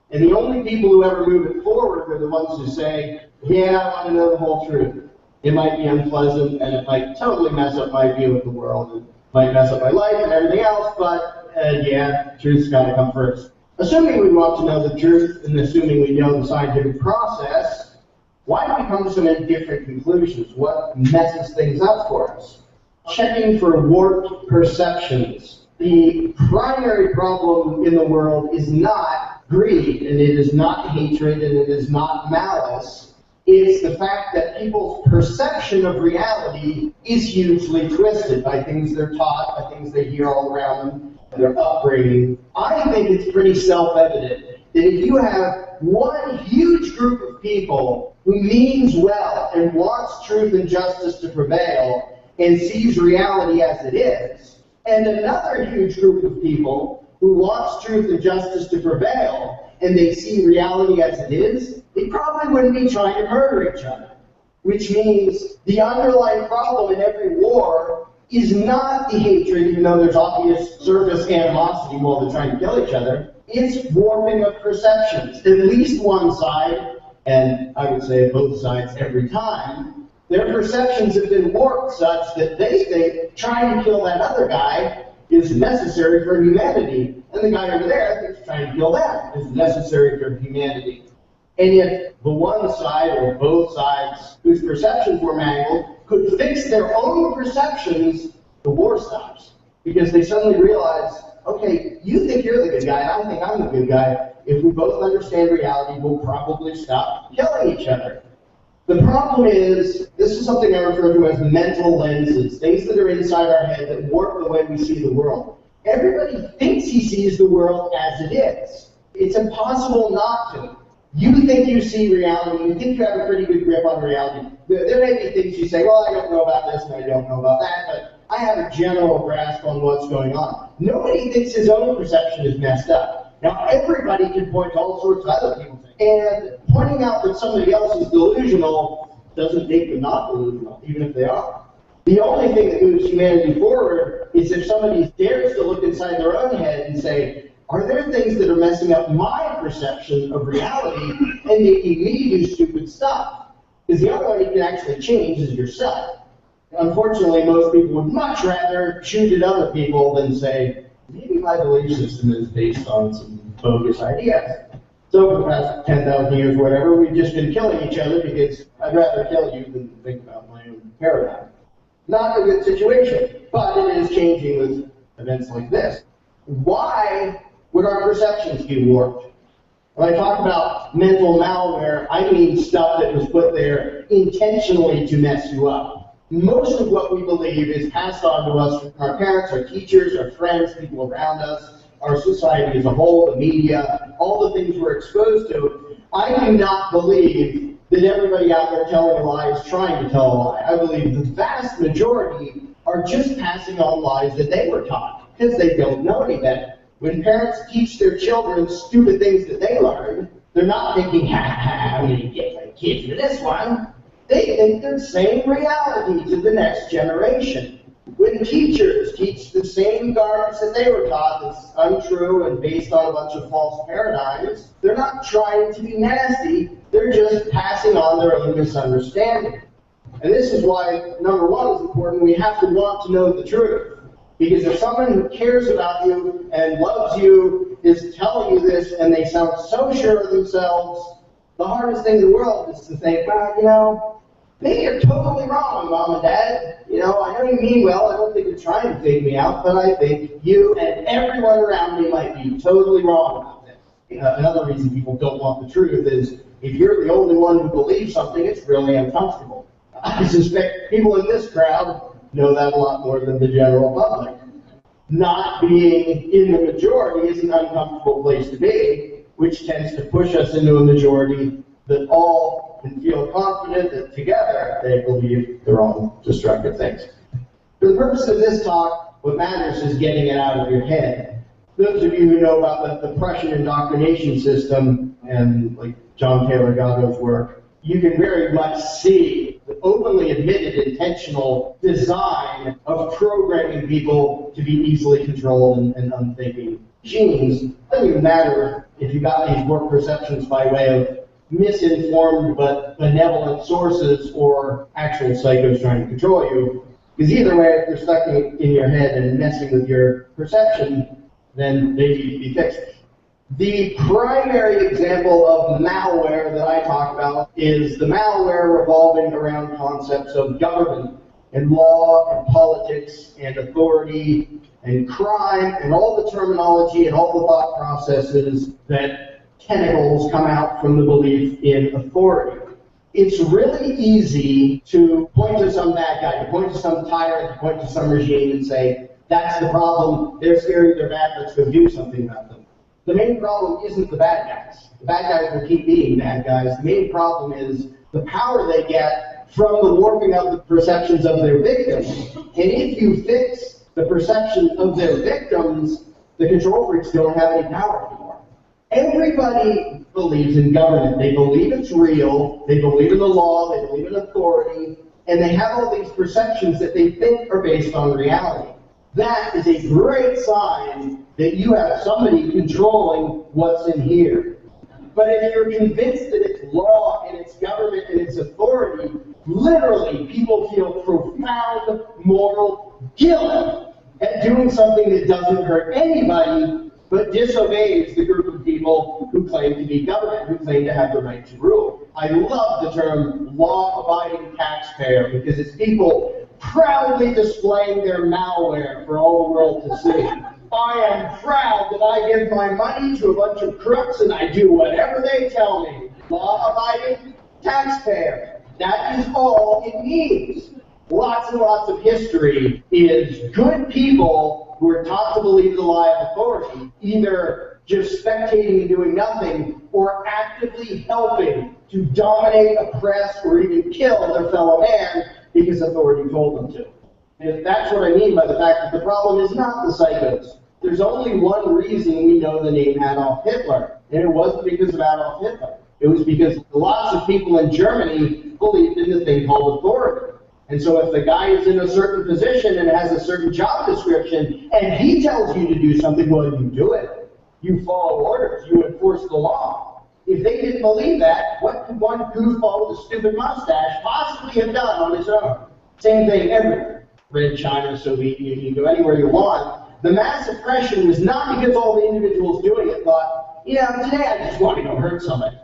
And the only people who ever move it forward are the ones who say, yeah, I want to know the whole truth. It might be unpleasant, and it might totally mess up my view of the world, and might mess up my life and everything else, but yeah, truth's got to come first. Assuming we want to know the truth, and assuming we know the scientific process, why do we come to so many different conclusions? What messes things up for us? Checking for warped perceptions. The primary problem in the world is not greed, and it is not hatred, and it is not malice. It's the fact that people's perception of reality is hugely twisted by things they're taught, by things they hear all around them, their upbringing. I think it's pretty self-evident that if you have one huge group of people who means well and wants truth and justice to prevail and sees reality as it is, and another huge group of people who wants truth and justice to prevail and they see reality as it is, they probably wouldn't be trying to murder each other. Which means the underlying problem in every war is not the hatred, even though there's obvious surface animosity while they're trying to kill each other. It's warping of perceptions. At least one side, and I would say both sides every time, their perceptions have been warped such that they think trying to kill that other guy is necessary for humanity, and the guy over there thinks trying to kill them is necessary for humanity. And if the one side or both sides whose perceptions were mangled could fix their own perceptions, the war stops. Because they suddenly realize, okay, you think you're the good guy, and I think I'm the good guy. If we both understand reality, we'll probably stop killing each other. The problem is, this is something I refer to as mental lenses, things that are inside our head that warp the way we see the world. Everybody thinks he sees the world as it is. It's impossible not to. You think you see reality, you think you have a pretty good grip on reality. There may be things you say, well, I don't know about this and I don't know about that, but I have a general grasp on what's going on. Nobody thinks his own perception is messed up. Now, everybody can point to all sorts of other people's things. And pointing out that somebody else is delusional doesn't make them not delusional, even if they are. The only thing that moves humanity forward is if somebody dares to look inside their own head and say, are there things that are messing up my perception of reality and making me do stupid stuff? Because the only one you can actually change is yourself. Unfortunately, most people would much rather shoot at other people than say, maybe my belief system is based on some bogus ideas. So for the past 10,000 years or whatever, we've just been killing each other because I'd rather kill you than think about my own paradigm. Not a good situation, but it is changing with events like this. Why would our perceptions be warped? When I talk about mental malware, I mean stuff that was put there intentionally to mess you up. Most of what we believe is passed on to us from our parents, our teachers, our friends, people around us, our society as a whole, the media, all the things we're exposed to. I do not believe that everybody out there telling a lie is trying to tell a lie. I believe the vast majority are just passing on lies that they were taught because they don't know any better. When parents teach their children stupid things that they learned, they're not thinking, ha ha ha, I'm going to get my kid for this one. They think they're saying reality to the next generation. When teachers teach the same garbage that they were taught that's untrue and based on a bunch of false paradigms, they're not trying to be nasty, they're just passing on their own misunderstanding. And this is why, number one is important, we have to want to know the truth. Because if someone who cares about you and loves you is telling you this and they sound so sure of themselves, the hardest thing in the world is to think, well, you know, maybe you're totally wrong, Mom and Dad. You know, I know you mean well. I don't think you're trying to fake me out, but I think you and everyone around me might be totally wrong about this. Another reason people don't want the truth is if you're the only one who believes something, it's really uncomfortable. I suspect people in this crowd know that a lot more than the general public. Not being in the majority is an uncomfortable place to be, which tends to push us into a majority that all can feel confident that together they believe their own destructive things. For the purpose of this talk, what matters is getting it out of your head. Those of you who know about the Prussian indoctrination system and like John Taylor Gatto's work, you can very much see the openly admitted intentional design of programming people to be easily controlled and unthinking machines. It doesn't even matter if you got these warped perceptions by way of misinformed but benevolent sources or actual psychos trying to control you. Because either way, if they're stuck in your head and messing with your perception, then they need to be fixed. The primary example of malware that I talk about is the malware revolving around concepts of government and law and politics and authority and crime and all the terminology and all the thought processes that tentacles come out from the belief in authority. It's really easy to point to some bad guy, to point to some tyrant, to point to some regime and say, that's the problem, they're scary, they're bad, let's go do something about them. The main problem isn't the bad guys. The bad guys will keep being bad guys. The main problem is the power they get from the warping of the perceptions of their victims. And if you fix the perception of their victims, the control freaks don't have any power anymore. Everybody believes in government. They believe it's real. They believe in the law. They believe in authority. And they have all these perceptions that they think are based on reality. That is a great sign that you have somebody controlling what's in here. But if you're convinced that it's law and it's government and it's authority, literally people feel profound moral guilt at doing something that doesn't hurt anybody but disobeys the group of people who claim to be government, who claim to have the right to rule. I love the term law-abiding taxpayer because it's people proudly displaying their malware for all the world to see. I am proud that I give my money to a bunch of crooks and I do whatever they tell me. Law-abiding taxpayer. That is all it means. Lots and lots of history is good people who are taught to believe the lie of authority, either just spectating and doing nothing, or actively helping to dominate, oppress, or even kill their fellow man because authority told them to. And that's what I mean by the fact that the problem is not the psychos. There's only one reason we know the name Adolf Hitler, and it wasn't because of Adolf Hitler. It was because lots of people in Germany believed in the thing called authority. And so if the guy is in a certain position and has a certain job description, and he tells you to do something, well, you do it. You follow orders. You enforce the law. If they didn't believe that, what could one goofball with a stupid mustache possibly have done on his own? Same thing everywhere. Red China, Soviet Union, go anywhere you want. The mass oppression was not because all the individuals doing it thought, today I just want to go hurt somebody.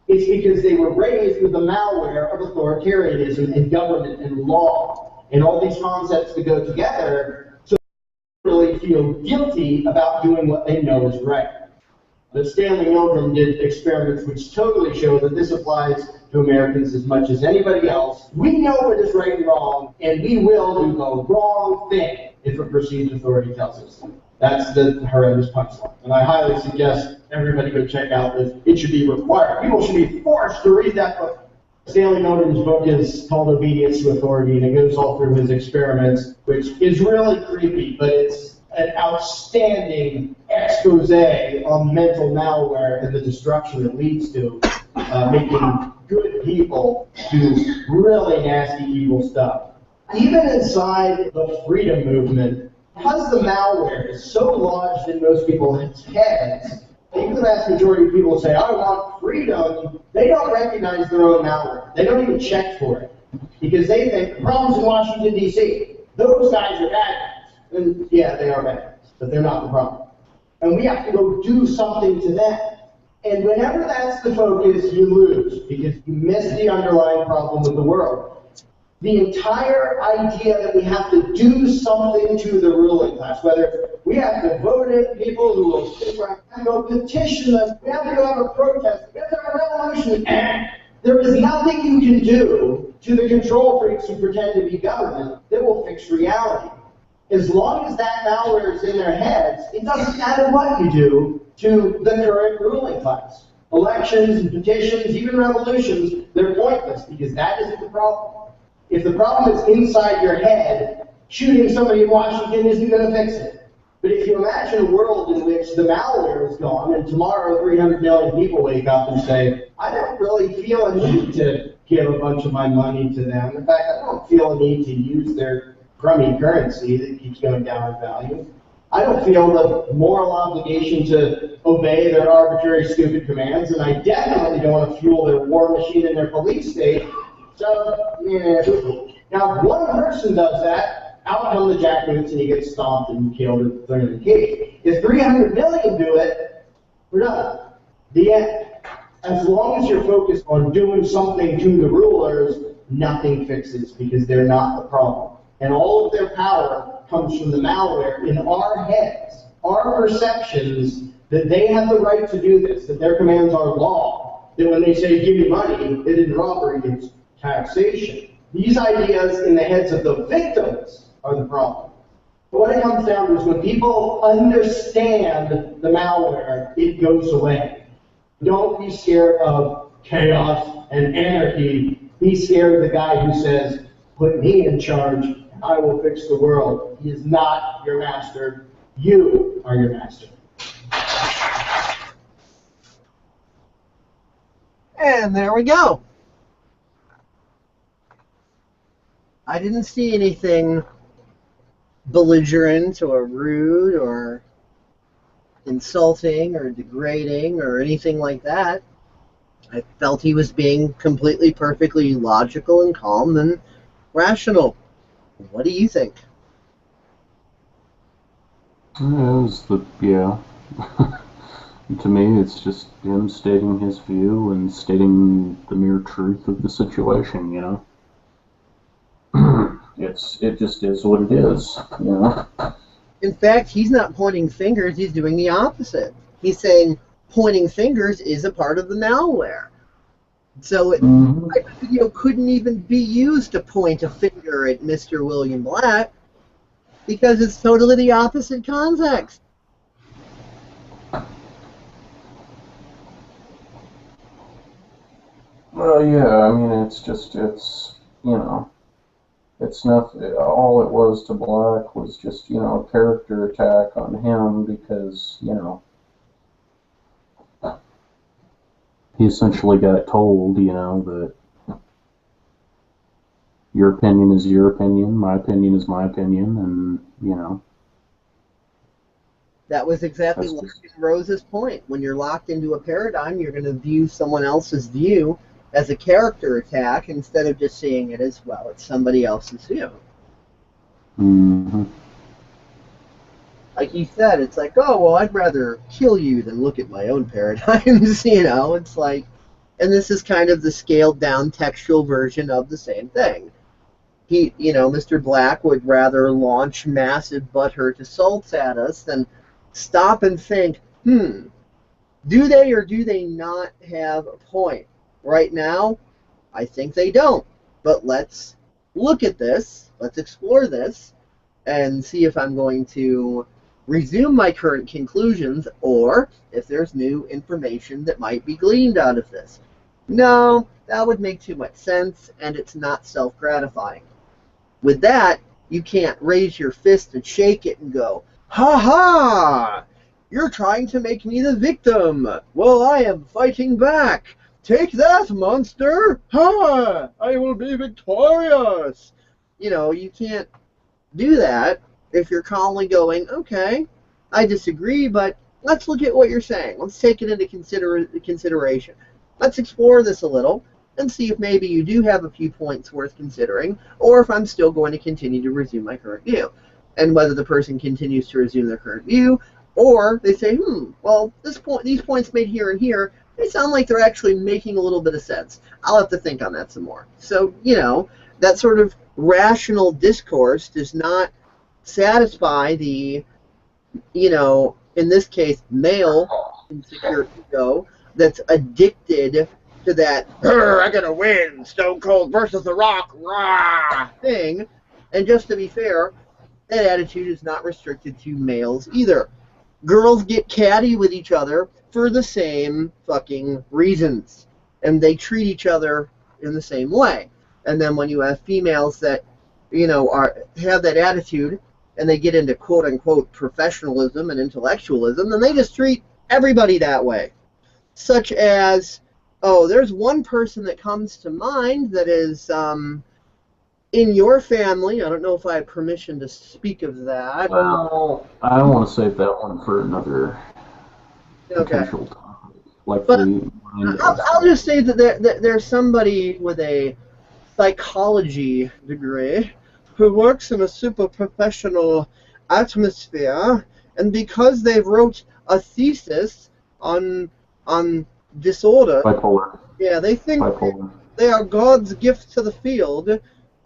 It's because they were raised with the malware of authoritarianism and government and law and all these concepts that go together, so they really feel guilty about doing what they know is right. But Stanley Milgram did experiments which totally show that this applies to Americans as much as anybody else. We know what is right and wrong, and we will do the wrong thing if a perceived authority tells us to. That's the horrendous punchline. And I highly suggest everybody go check out this. It should be required. People should be forced to read that book. Stanley Milgram's book is called Obedience to Authority, and it goes all through his experiments, which is really creepy, but it's an outstanding expose on mental malware and the destruction it leads to, making good people do really nasty, evil stuff. Even inside the freedom movement, because the malware is so lodged in most people's heads, even the vast majority of people say, I want freedom, they don't recognize their own malware. They don't even check for it. Because they think, the problem's in Washington, D.C. Those guys are bad guys. And yeah, they are bad guys, but they're not the problem. And we have to go do something to them. And whenever that's the focus, you lose, because you miss the underlying problem with the world. The entire idea that we have to do something to the ruling class, whether we have to vote in people who will sit around and go petition them, we have to go have a protest, we have to have a revolution, there is nothing you can do to the control freaks who pretend to be government that will fix reality. As long as that malware is in their heads, it doesn't matter what you do to the current ruling class. Elections and petitions, even revolutions, they're pointless because that isn't the problem. If the problem is inside your head, shooting somebody in Washington isn't going to fix it. But if you imagine a world in which the malware is gone, and tomorrow 300 million people wake up and say, I don't really feel a need to give a bunch of my money to them. In fact, I don't feel a need to use their crummy currency that keeps going down in value. I don't feel the moral obligation to obey their arbitrary, stupid commands, and I definitely don't want to fuel their war machine in their police state. So, now if one person does that, out come the jackboots and he gets stomped and killed and thrown in the cage. If 300 million do it, we're done. The end. As long as you're focused on doing something to the rulers, nothing fixes because they're not the problem. And all of their power comes from the malware in our heads, our perceptions that they have the right to do this, that their commands are law, that when they say give me money, it is robbery, it's taxation. These ideas in the heads of the victims are the problem. But what it comes down to is when people understand the malware, it goes away. Don't be scared of chaos and anarchy. Be scared of the guy who says, put me in charge, and I will fix the world. He is not your master. You are your master. And there we go. I didn't see anything belligerent or rude or insulting or degrading or anything like that. I felt he was being completely, perfectly logical and calm and rational. What do you think? Yeah. To me, it's just him stating his view and stating the mere truth of the situation, you know? it just is what it is, you know. In fact, he's not pointing fingers, he's doing the opposite. He's saying pointing fingers is a part of the malware. So it couldn't even be used to point a finger at Mr. William Black because it's totally the opposite context. Well, yeah, I mean, it's you know, it's not, all it was to Black was just, you know, a character attack on him because, you know, he essentially got told, you know, that your opinion is your opinion, my opinion is my opinion, and, you know. That was exactly Rose's point. When you're locked into a paradigm, you're going to view someone else's view as a character attack instead of just seeing it as, well, it's somebody else's view. Mm-hmm. Like he said, it's like, oh, well, I'd rather kill you than look at my own paradigms, you know? It's like, and this is kind of the scaled down textual version of the same thing. He, you know, Mr. Black would rather launch massive butthurt assaults at us than stop and think, do they or do they not have a point? Right now, I think they don't. But let's look at this, let's explore this, and see if I'm going to resume my current conclusions or if there's new information that might be gleaned out of this. No, that would make too much sense, and it's not self-gratifying. With that, you can't raise your fist and shake it and go, ha ha! You're trying to make me the victim. Well, I am fighting back. Take that, monster! Ha! I will be victorious! You know, you can't do that if you're calmly going, okay, I disagree, but let's look at what you're saying. Let's take it into consideration. Let's explore this a little and see if maybe you do have a few points worth considering, or if I'm still going to continue to resume my current view. And whether the person continues to resume their current view, or they say, well, these points made here and here, they sound like they're actually making a little bit of sense. I'll have to think on that some more. So, you know, that sort of rational discourse does not satisfy the, you know, in this case, male insecure ego that's addicted to that, I gotta win, Stone Cold versus The Rock, rah, thing. And just to be fair, that attitude is not restricted to males either. Girls get catty with each other for the same fucking reasons. And they treat each other in the same way. And then when you have females that, you know, have that attitude and they get into quote-unquote professionalism and intellectualism, then they just treat everybody that way. Such as, oh, there's one person that comes to mind that is in your family. I don't know if I have permission to speak of that. Well, I want to save that one for another potential topic. Like, but I'll just say that there's somebody with a psychology degree who works in a super professional atmosphere, and because they wrote a thesis on disorder, bipolar. Yeah, they think bipolar. They are God's gift to the field,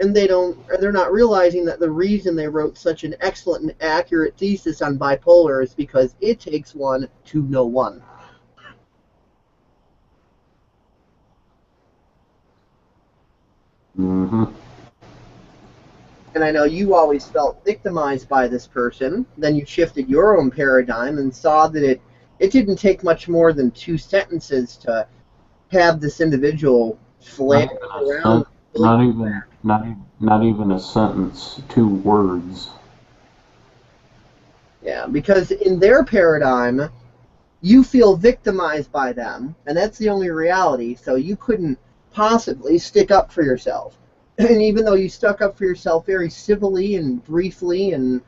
and they're not realizing that the reason they wrote such an excellent and accurate thesis on bipolar is because it takes one to know one. Mm-hmm. And I know you always felt victimized by this person. Then you shifted your own paradigm and saw that it didn't take much more than 2 sentences to have this individual flail around. Not even a sentence, 2 words. Yeah, because in their paradigm, you feel victimized by them, and that's the only reality, so you couldn't possibly stick up for yourself. And even though you stuck up for yourself very civilly and briefly and,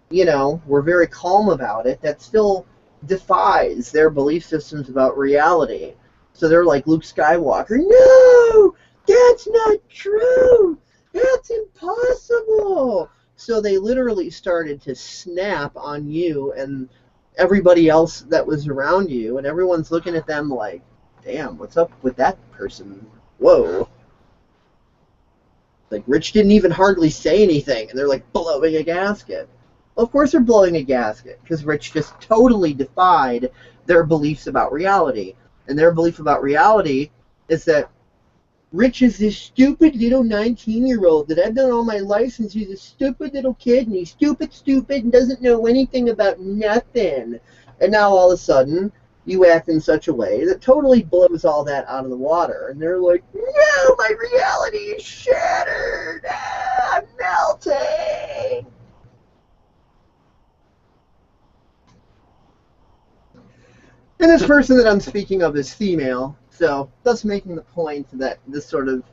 you know, were very calm about it, that still defies their belief systems about reality. So they're like Luke Skywalker, no, that's not true, that's impossible. So they literally started to snap on you and everybody else that was around you, and everyone's looking at them like, damn, what's up with that person? Whoa. Like, Rich didn't even hardly say anything, and they're like blowing a gasket. Well, of course they're blowing a gasket, because Rich just totally defied their beliefs about reality. And their belief about reality is that Rich is this stupid little 19-year-old that I've known all my life since he's a stupid little kid, and he's stupid, and doesn't know anything about nothing. And now all of a sudden, you act in such a way that totally blows all that out of the water. And they're like, no, my reality is shattered. I'm melting. And this person that I'm speaking of is female, so thus making the point that this sort of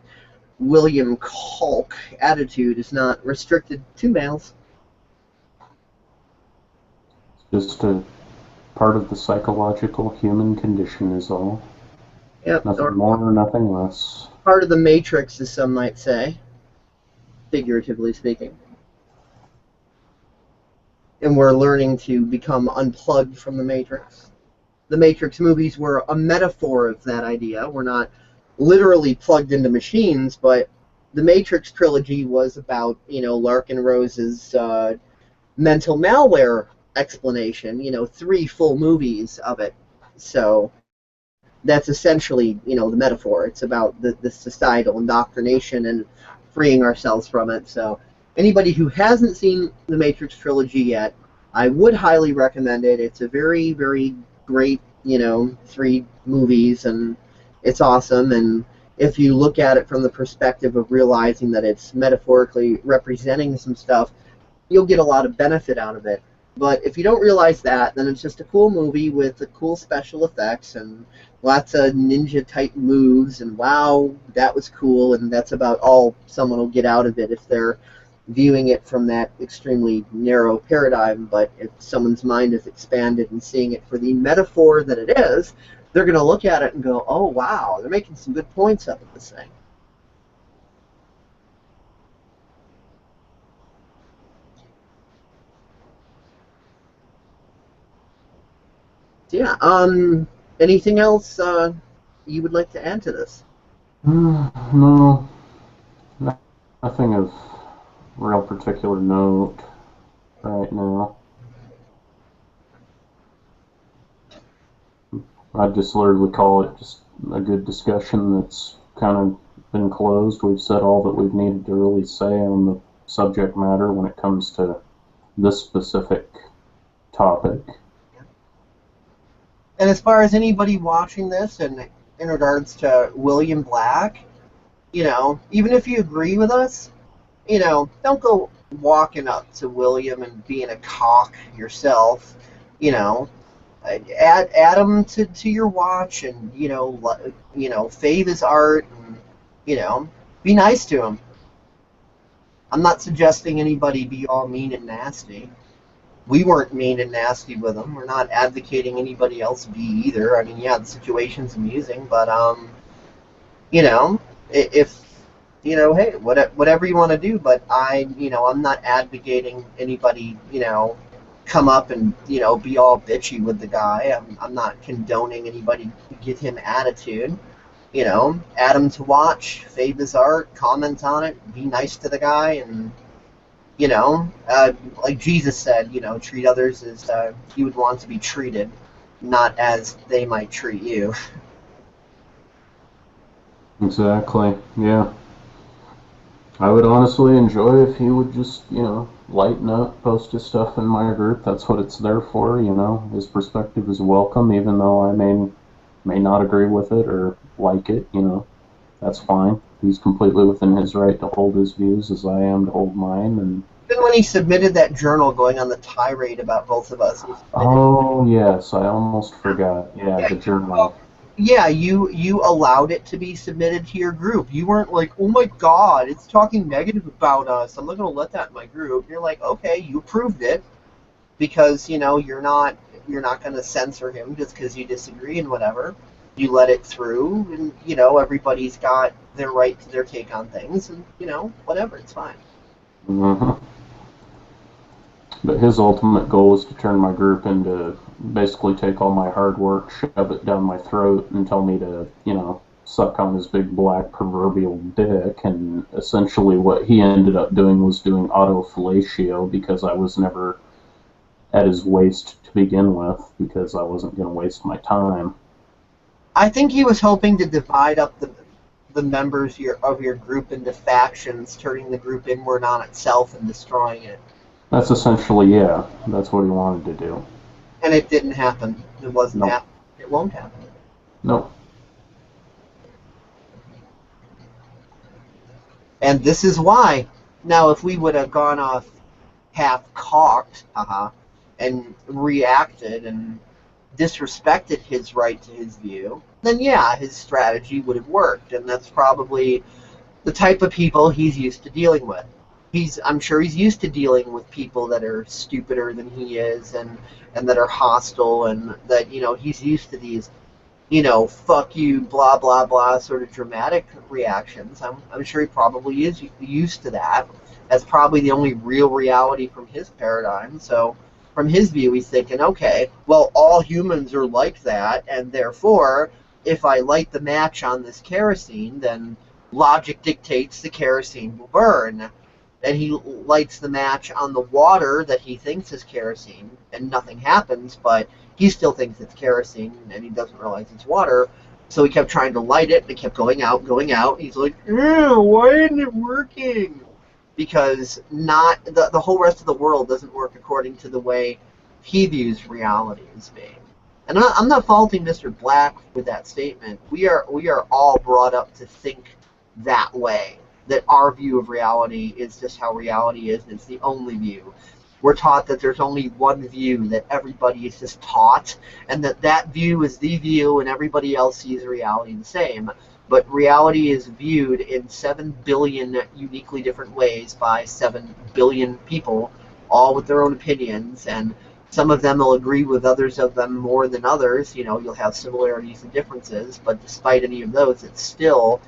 William Culk attitude is not restricted to males. Just a part of the psychological human condition is all. Yep, nothing more, nothing less. Part of the matrix, as some might say, figuratively speaking. And we're learning to become unplugged from the matrix. The Matrix movies were a metaphor of that idea. We're not literally plugged into machines, but the Matrix trilogy was about, Larkin Rose's mental malware explanation, 3 full movies of it. So that's essentially, the metaphor. It's about the societal indoctrination and freeing ourselves from it. So anybody who hasn't seen the Matrix trilogy yet, I would highly recommend it. It's a very, very great, 3 movies, and it's awesome. And if you look at it from the perspective of realizing that it's metaphorically representing some stuff, you'll get a lot of benefit out of it. But if you don't realize that, then it's just a cool movie with the cool special effects and lots of ninja-type moves, and wow, that was cool, and that's about all someone will get out of it if they're viewing it from that extremely narrow paradigm. But if someone's mind is expanded and seeing it for the metaphor that it is, they're going to look at it and go, oh, wow, they're making some good points up of this thing. Yeah, anything else you would like to add to this? No, nothing of real particular note right now. I'd just literally call it just a good discussion that's kind of been closed. We've said all that we've needed to really say on the subject matter when it comes to this specific topic. And as far as anybody watching this, and in regards to William Black, even if you agree with us, don't go walking up to William and being a cock yourself. Add him to your watch, and fave his art, and be nice to him. I'm not suggesting anybody be all mean and nasty. We weren't mean and nasty with him. We're not advocating anybody else be either. I mean, yeah, the situation's amusing, but if hey, whatever you want to do, but I'm not advocating anybody, come up and, be all bitchy with the guy. I'm not condoning anybody to give him attitude. Add him to watch, fave his art, comment on it, be nice to the guy, and, like Jesus said, treat others as you would want to be treated, not as they might treat you. Exactly, yeah. I would honestly enjoy if he would just, lighten up, post his stuff in my group. That's what it's there for, His perspective is welcome, even though I may not agree with it or like it, That's fine. He's completely within his right to hold his views as I am to hold mine. And even when he submitted that journal going on the tirade about both of us. Oh, yes, I almost forgot. Yeah, the journal. Yeah, you allowed it to be submitted to your group. You weren't like, oh my god, it's talking negative about us, I'm not going to let that in my group. You're like, okay, you approved it because, you're not going to censor him just because you disagree and whatever. You let it through, and, everybody's got their right to their take on things, and, whatever, it's fine. Mm-hmm. But his ultimate goal is to turn my group into basically take all my hard work, shove it down my throat, and tell me to, suck on his big black proverbial dick, and essentially what he ended up doing was doing autofellatio because I was never at his waist to begin with, because I wasn't going to waste my time. I think he was hoping to divide up the members of your group into factions, turning the group inward on itself and destroying it. That's essentially, yeah, that's what he wanted to do. And it didn't happen. It wasn't Nope. happen. It won't happen. Nope. And this is why. Now, if we would have gone off half-cocked, and reacted and disrespected his right to his view, then yeah, his strategy would have worked. And that's probably the type of people he's used to dealing with. I'm sure he's used to dealing with people that are stupider than he is and that are hostile, and that, he's used to these, fuck you, blah, blah, blah, sort of dramatic reactions. I'm sure he probably is used to that. That's probably the only real reality from his paradigm. So from his view, he's thinking, okay, well, all humans are like that, and therefore, if I light the match on this kerosene, then logic dictates the kerosene will burn. And he lights the match on the water that he thinks is kerosene, and nothing happens, but he still thinks it's kerosene, and he doesn't realize it's water. So he kept trying to light it, and it kept going out, going out. He's like, why isn't it working? Because the whole rest of the world doesn't work according to the way he views reality as being. And I'm not faulting Mr. Black with that statement. We are all brought up to think that way, that our view of reality is just how reality is, and it's the only view. We're taught that there's only one view, that everybody is just taught, and that view is the view, and everybody else sees reality the same. But reality is viewed in 7 billion uniquely different ways by 7 billion people, all with their own opinions, and some of them will agree with others of them more than others. You'll have similarities and differences, but despite any of those, it's still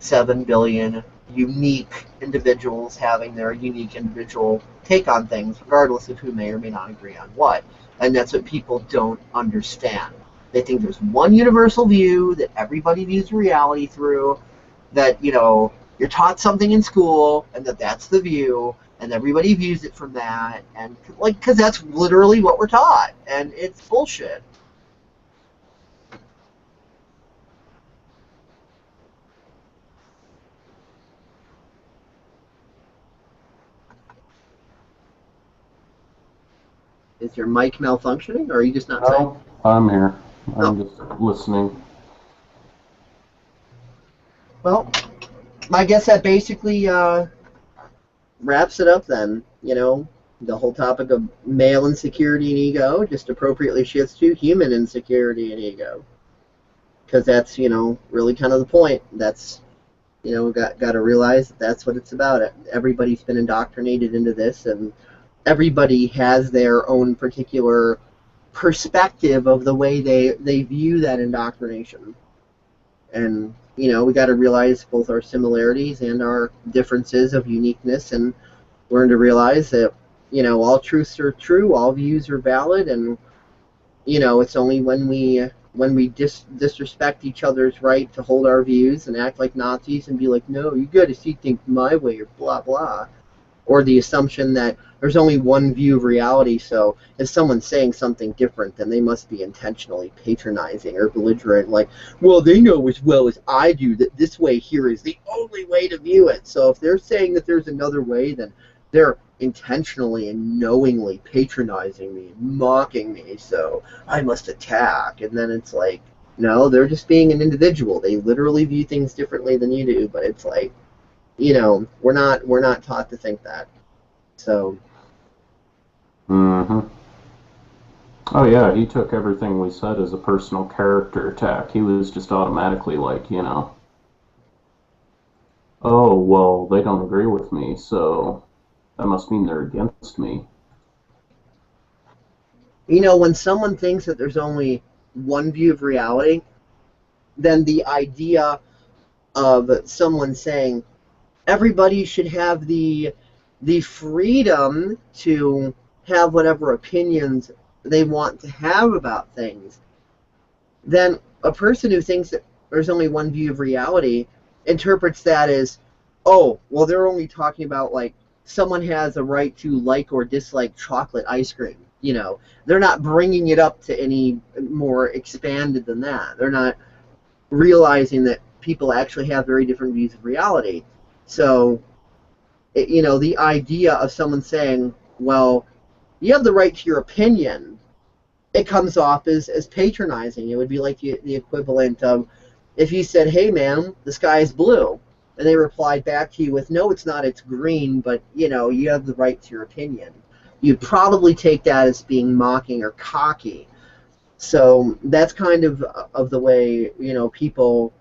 7 billion unique individuals having their unique individual take on things, regardless of who may or may not agree on what. And that's what people don't understand. They think there's one universal view that everybody views reality through, that, you're taught something in school, and that's the view, and everybody views it from that, and, because that's literally what we're taught, and it's bullshit. Is your mic malfunctioning, or are you just not saying? No, I'm here. I'm just listening. Well, I guess that basically wraps it up then. The whole topic of male insecurity and ego just appropriately shifts to human insecurity and ego. Because that's, really kind of the point. That's, got to realize that's what it's about. Everybody's been indoctrinated into this, and everybody has their own particular perspective of the way they view that indoctrination. And, we got to realize both our similarities and our differences of uniqueness, and learn to realize that, all truths are true, all views are valid, and, it's only when we disrespect each other's right to hold our views and act like Nazis and be like, no, you got to see things my way, or blah, blah. Or the assumption that there's only one view of reality, so if someone's saying something different, then they must be intentionally patronizing or belligerent, like, well, they know as well as I do that this way here is the only way to view it. So if they're saying that there's another way, then they're intentionally and knowingly patronizing me, mocking me, so I must attack. And then it's like, no, they're just being an individual. They literally view things differently than you do, but it's like, we're not taught to think that. So. Mm-hmm. Oh yeah, he took everything we said as a personal character attack. He was just automatically like, oh, well, they don't agree with me, so that must mean they're against me. When someone thinks that there's only one view of reality, then the idea of someone saying, everybody should have the freedom to have whatever opinions they want to have about things, then a person who thinks that there's only one view of reality, interprets that as, oh, well, they're only talking about, like, someone has a right to like or dislike chocolate ice cream. You know, they're not bringing it up to any more expanded than that. They're not realizing that people actually have very different views of reality. So, you know, the idea of someone saying, well, you have the right to your opinion, it comes off as patronizing. It would be like the equivalent of if you said, hey, man, the sky is blue, and they replied back to you with, no, it's not, it's green, but, you know, you have the right to your opinion. You'd probably take that as being mocking or cocky. So that's kind of the way, you know, people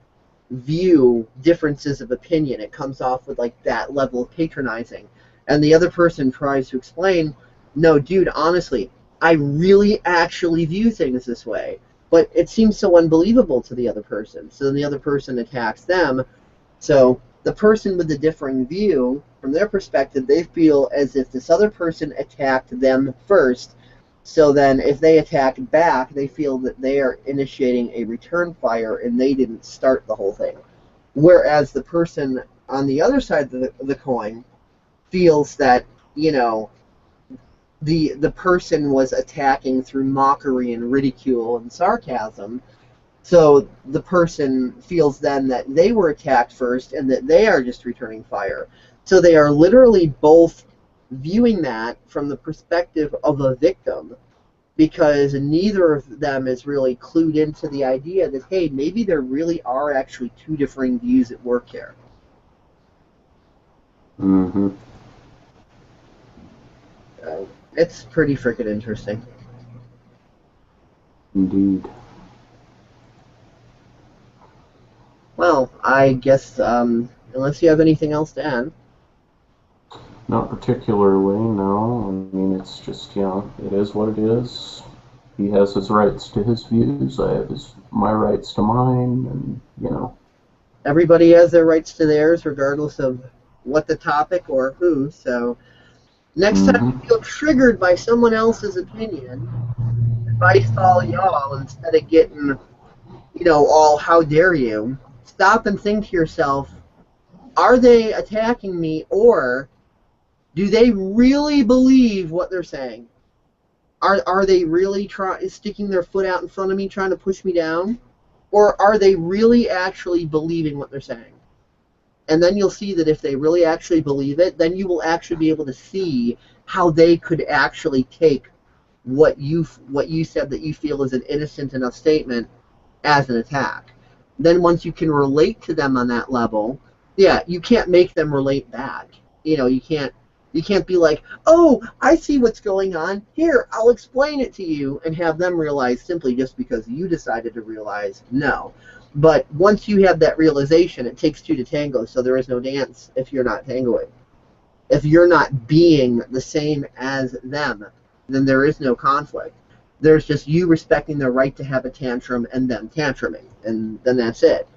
view differences of opinion. It comes off with, like, that level of patronizing. And the other person tries to explain, no, dude, honestly, I really actually view things this way. But it seems so unbelievable to the other person. So then the other person attacks them. So the person with the differing view, from their perspective, they feel as if this other person attacked them first. So then if they attack back, they feel that they are initiating a return fire and they didn't start the whole thing. Whereas the person on the other side of the coin feels that, you know, the person was attacking through mockery and ridicule and sarcasm. So the person feels then that they were attacked first and that they are just returning fire. So they are literally both viewing that from the perspective of a victim, because neither of them is really clued into the idea that, hey, maybe there really are actually two differing views at work here. Mm-hmm. It's pretty freaking interesting. Indeed. Well, I guess, unless you have anything else to add. Not particularly, no. I mean, it's just, you know, it is what it is. He has his rights to his views, I have my rights to mine, and, you know. Everybody has their rights to theirs, regardless of what the topic or who, so next time you feel triggered by someone else's opinion, advice to all y'all, instead of getting, you know, all how dare you, stop and think to yourself, are they attacking me, or do they really believe what they're saying? Are they really sticking their foot out in front of me trying to push me down? Or are they really actually believing what they're saying? And then you'll see that if they really actually believe it, then you will actually be able to see how they could actually take what you said that you feel is an innocent enough statement as an attack. Then once you can relate to them on that level, yeah, you can't make them relate back. You know, you can't be like, oh, I see what's going on. Here, I'll explain it to you, and have them realize simply just because you decided to realize, no. But once you have that realization, it takes two to tango, so there is no dance if you're not tangoing. If you're not being the same as them, then there is no conflict. There's just you respecting their right to have a tantrum and them tantruming, and then that's it.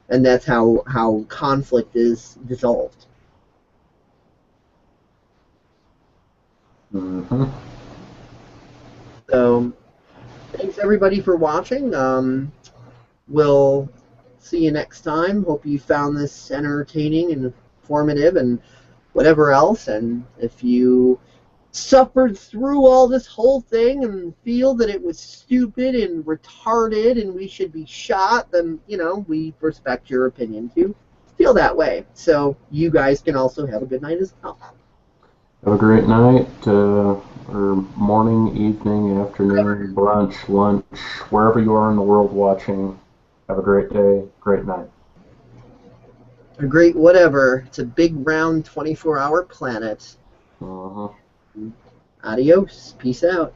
And that's how conflict is dissolved. Mm-hmm. So, thanks everybody for watching. We'll see you next time. Hope you found this entertaining and informative and whatever else. And if you suffered through all this whole thing and feel that it was stupid and retarded and we should be shot, then, you know, we respect your opinion to feel that way. So you guys can also have a good night as well. Have a great night, or morning, evening, afternoon, brunch, lunch, wherever you are in the world watching. Have a great day, great night. A great whatever. It's a big, round, 24-hour planet. Uh-huh. Adios. Peace out.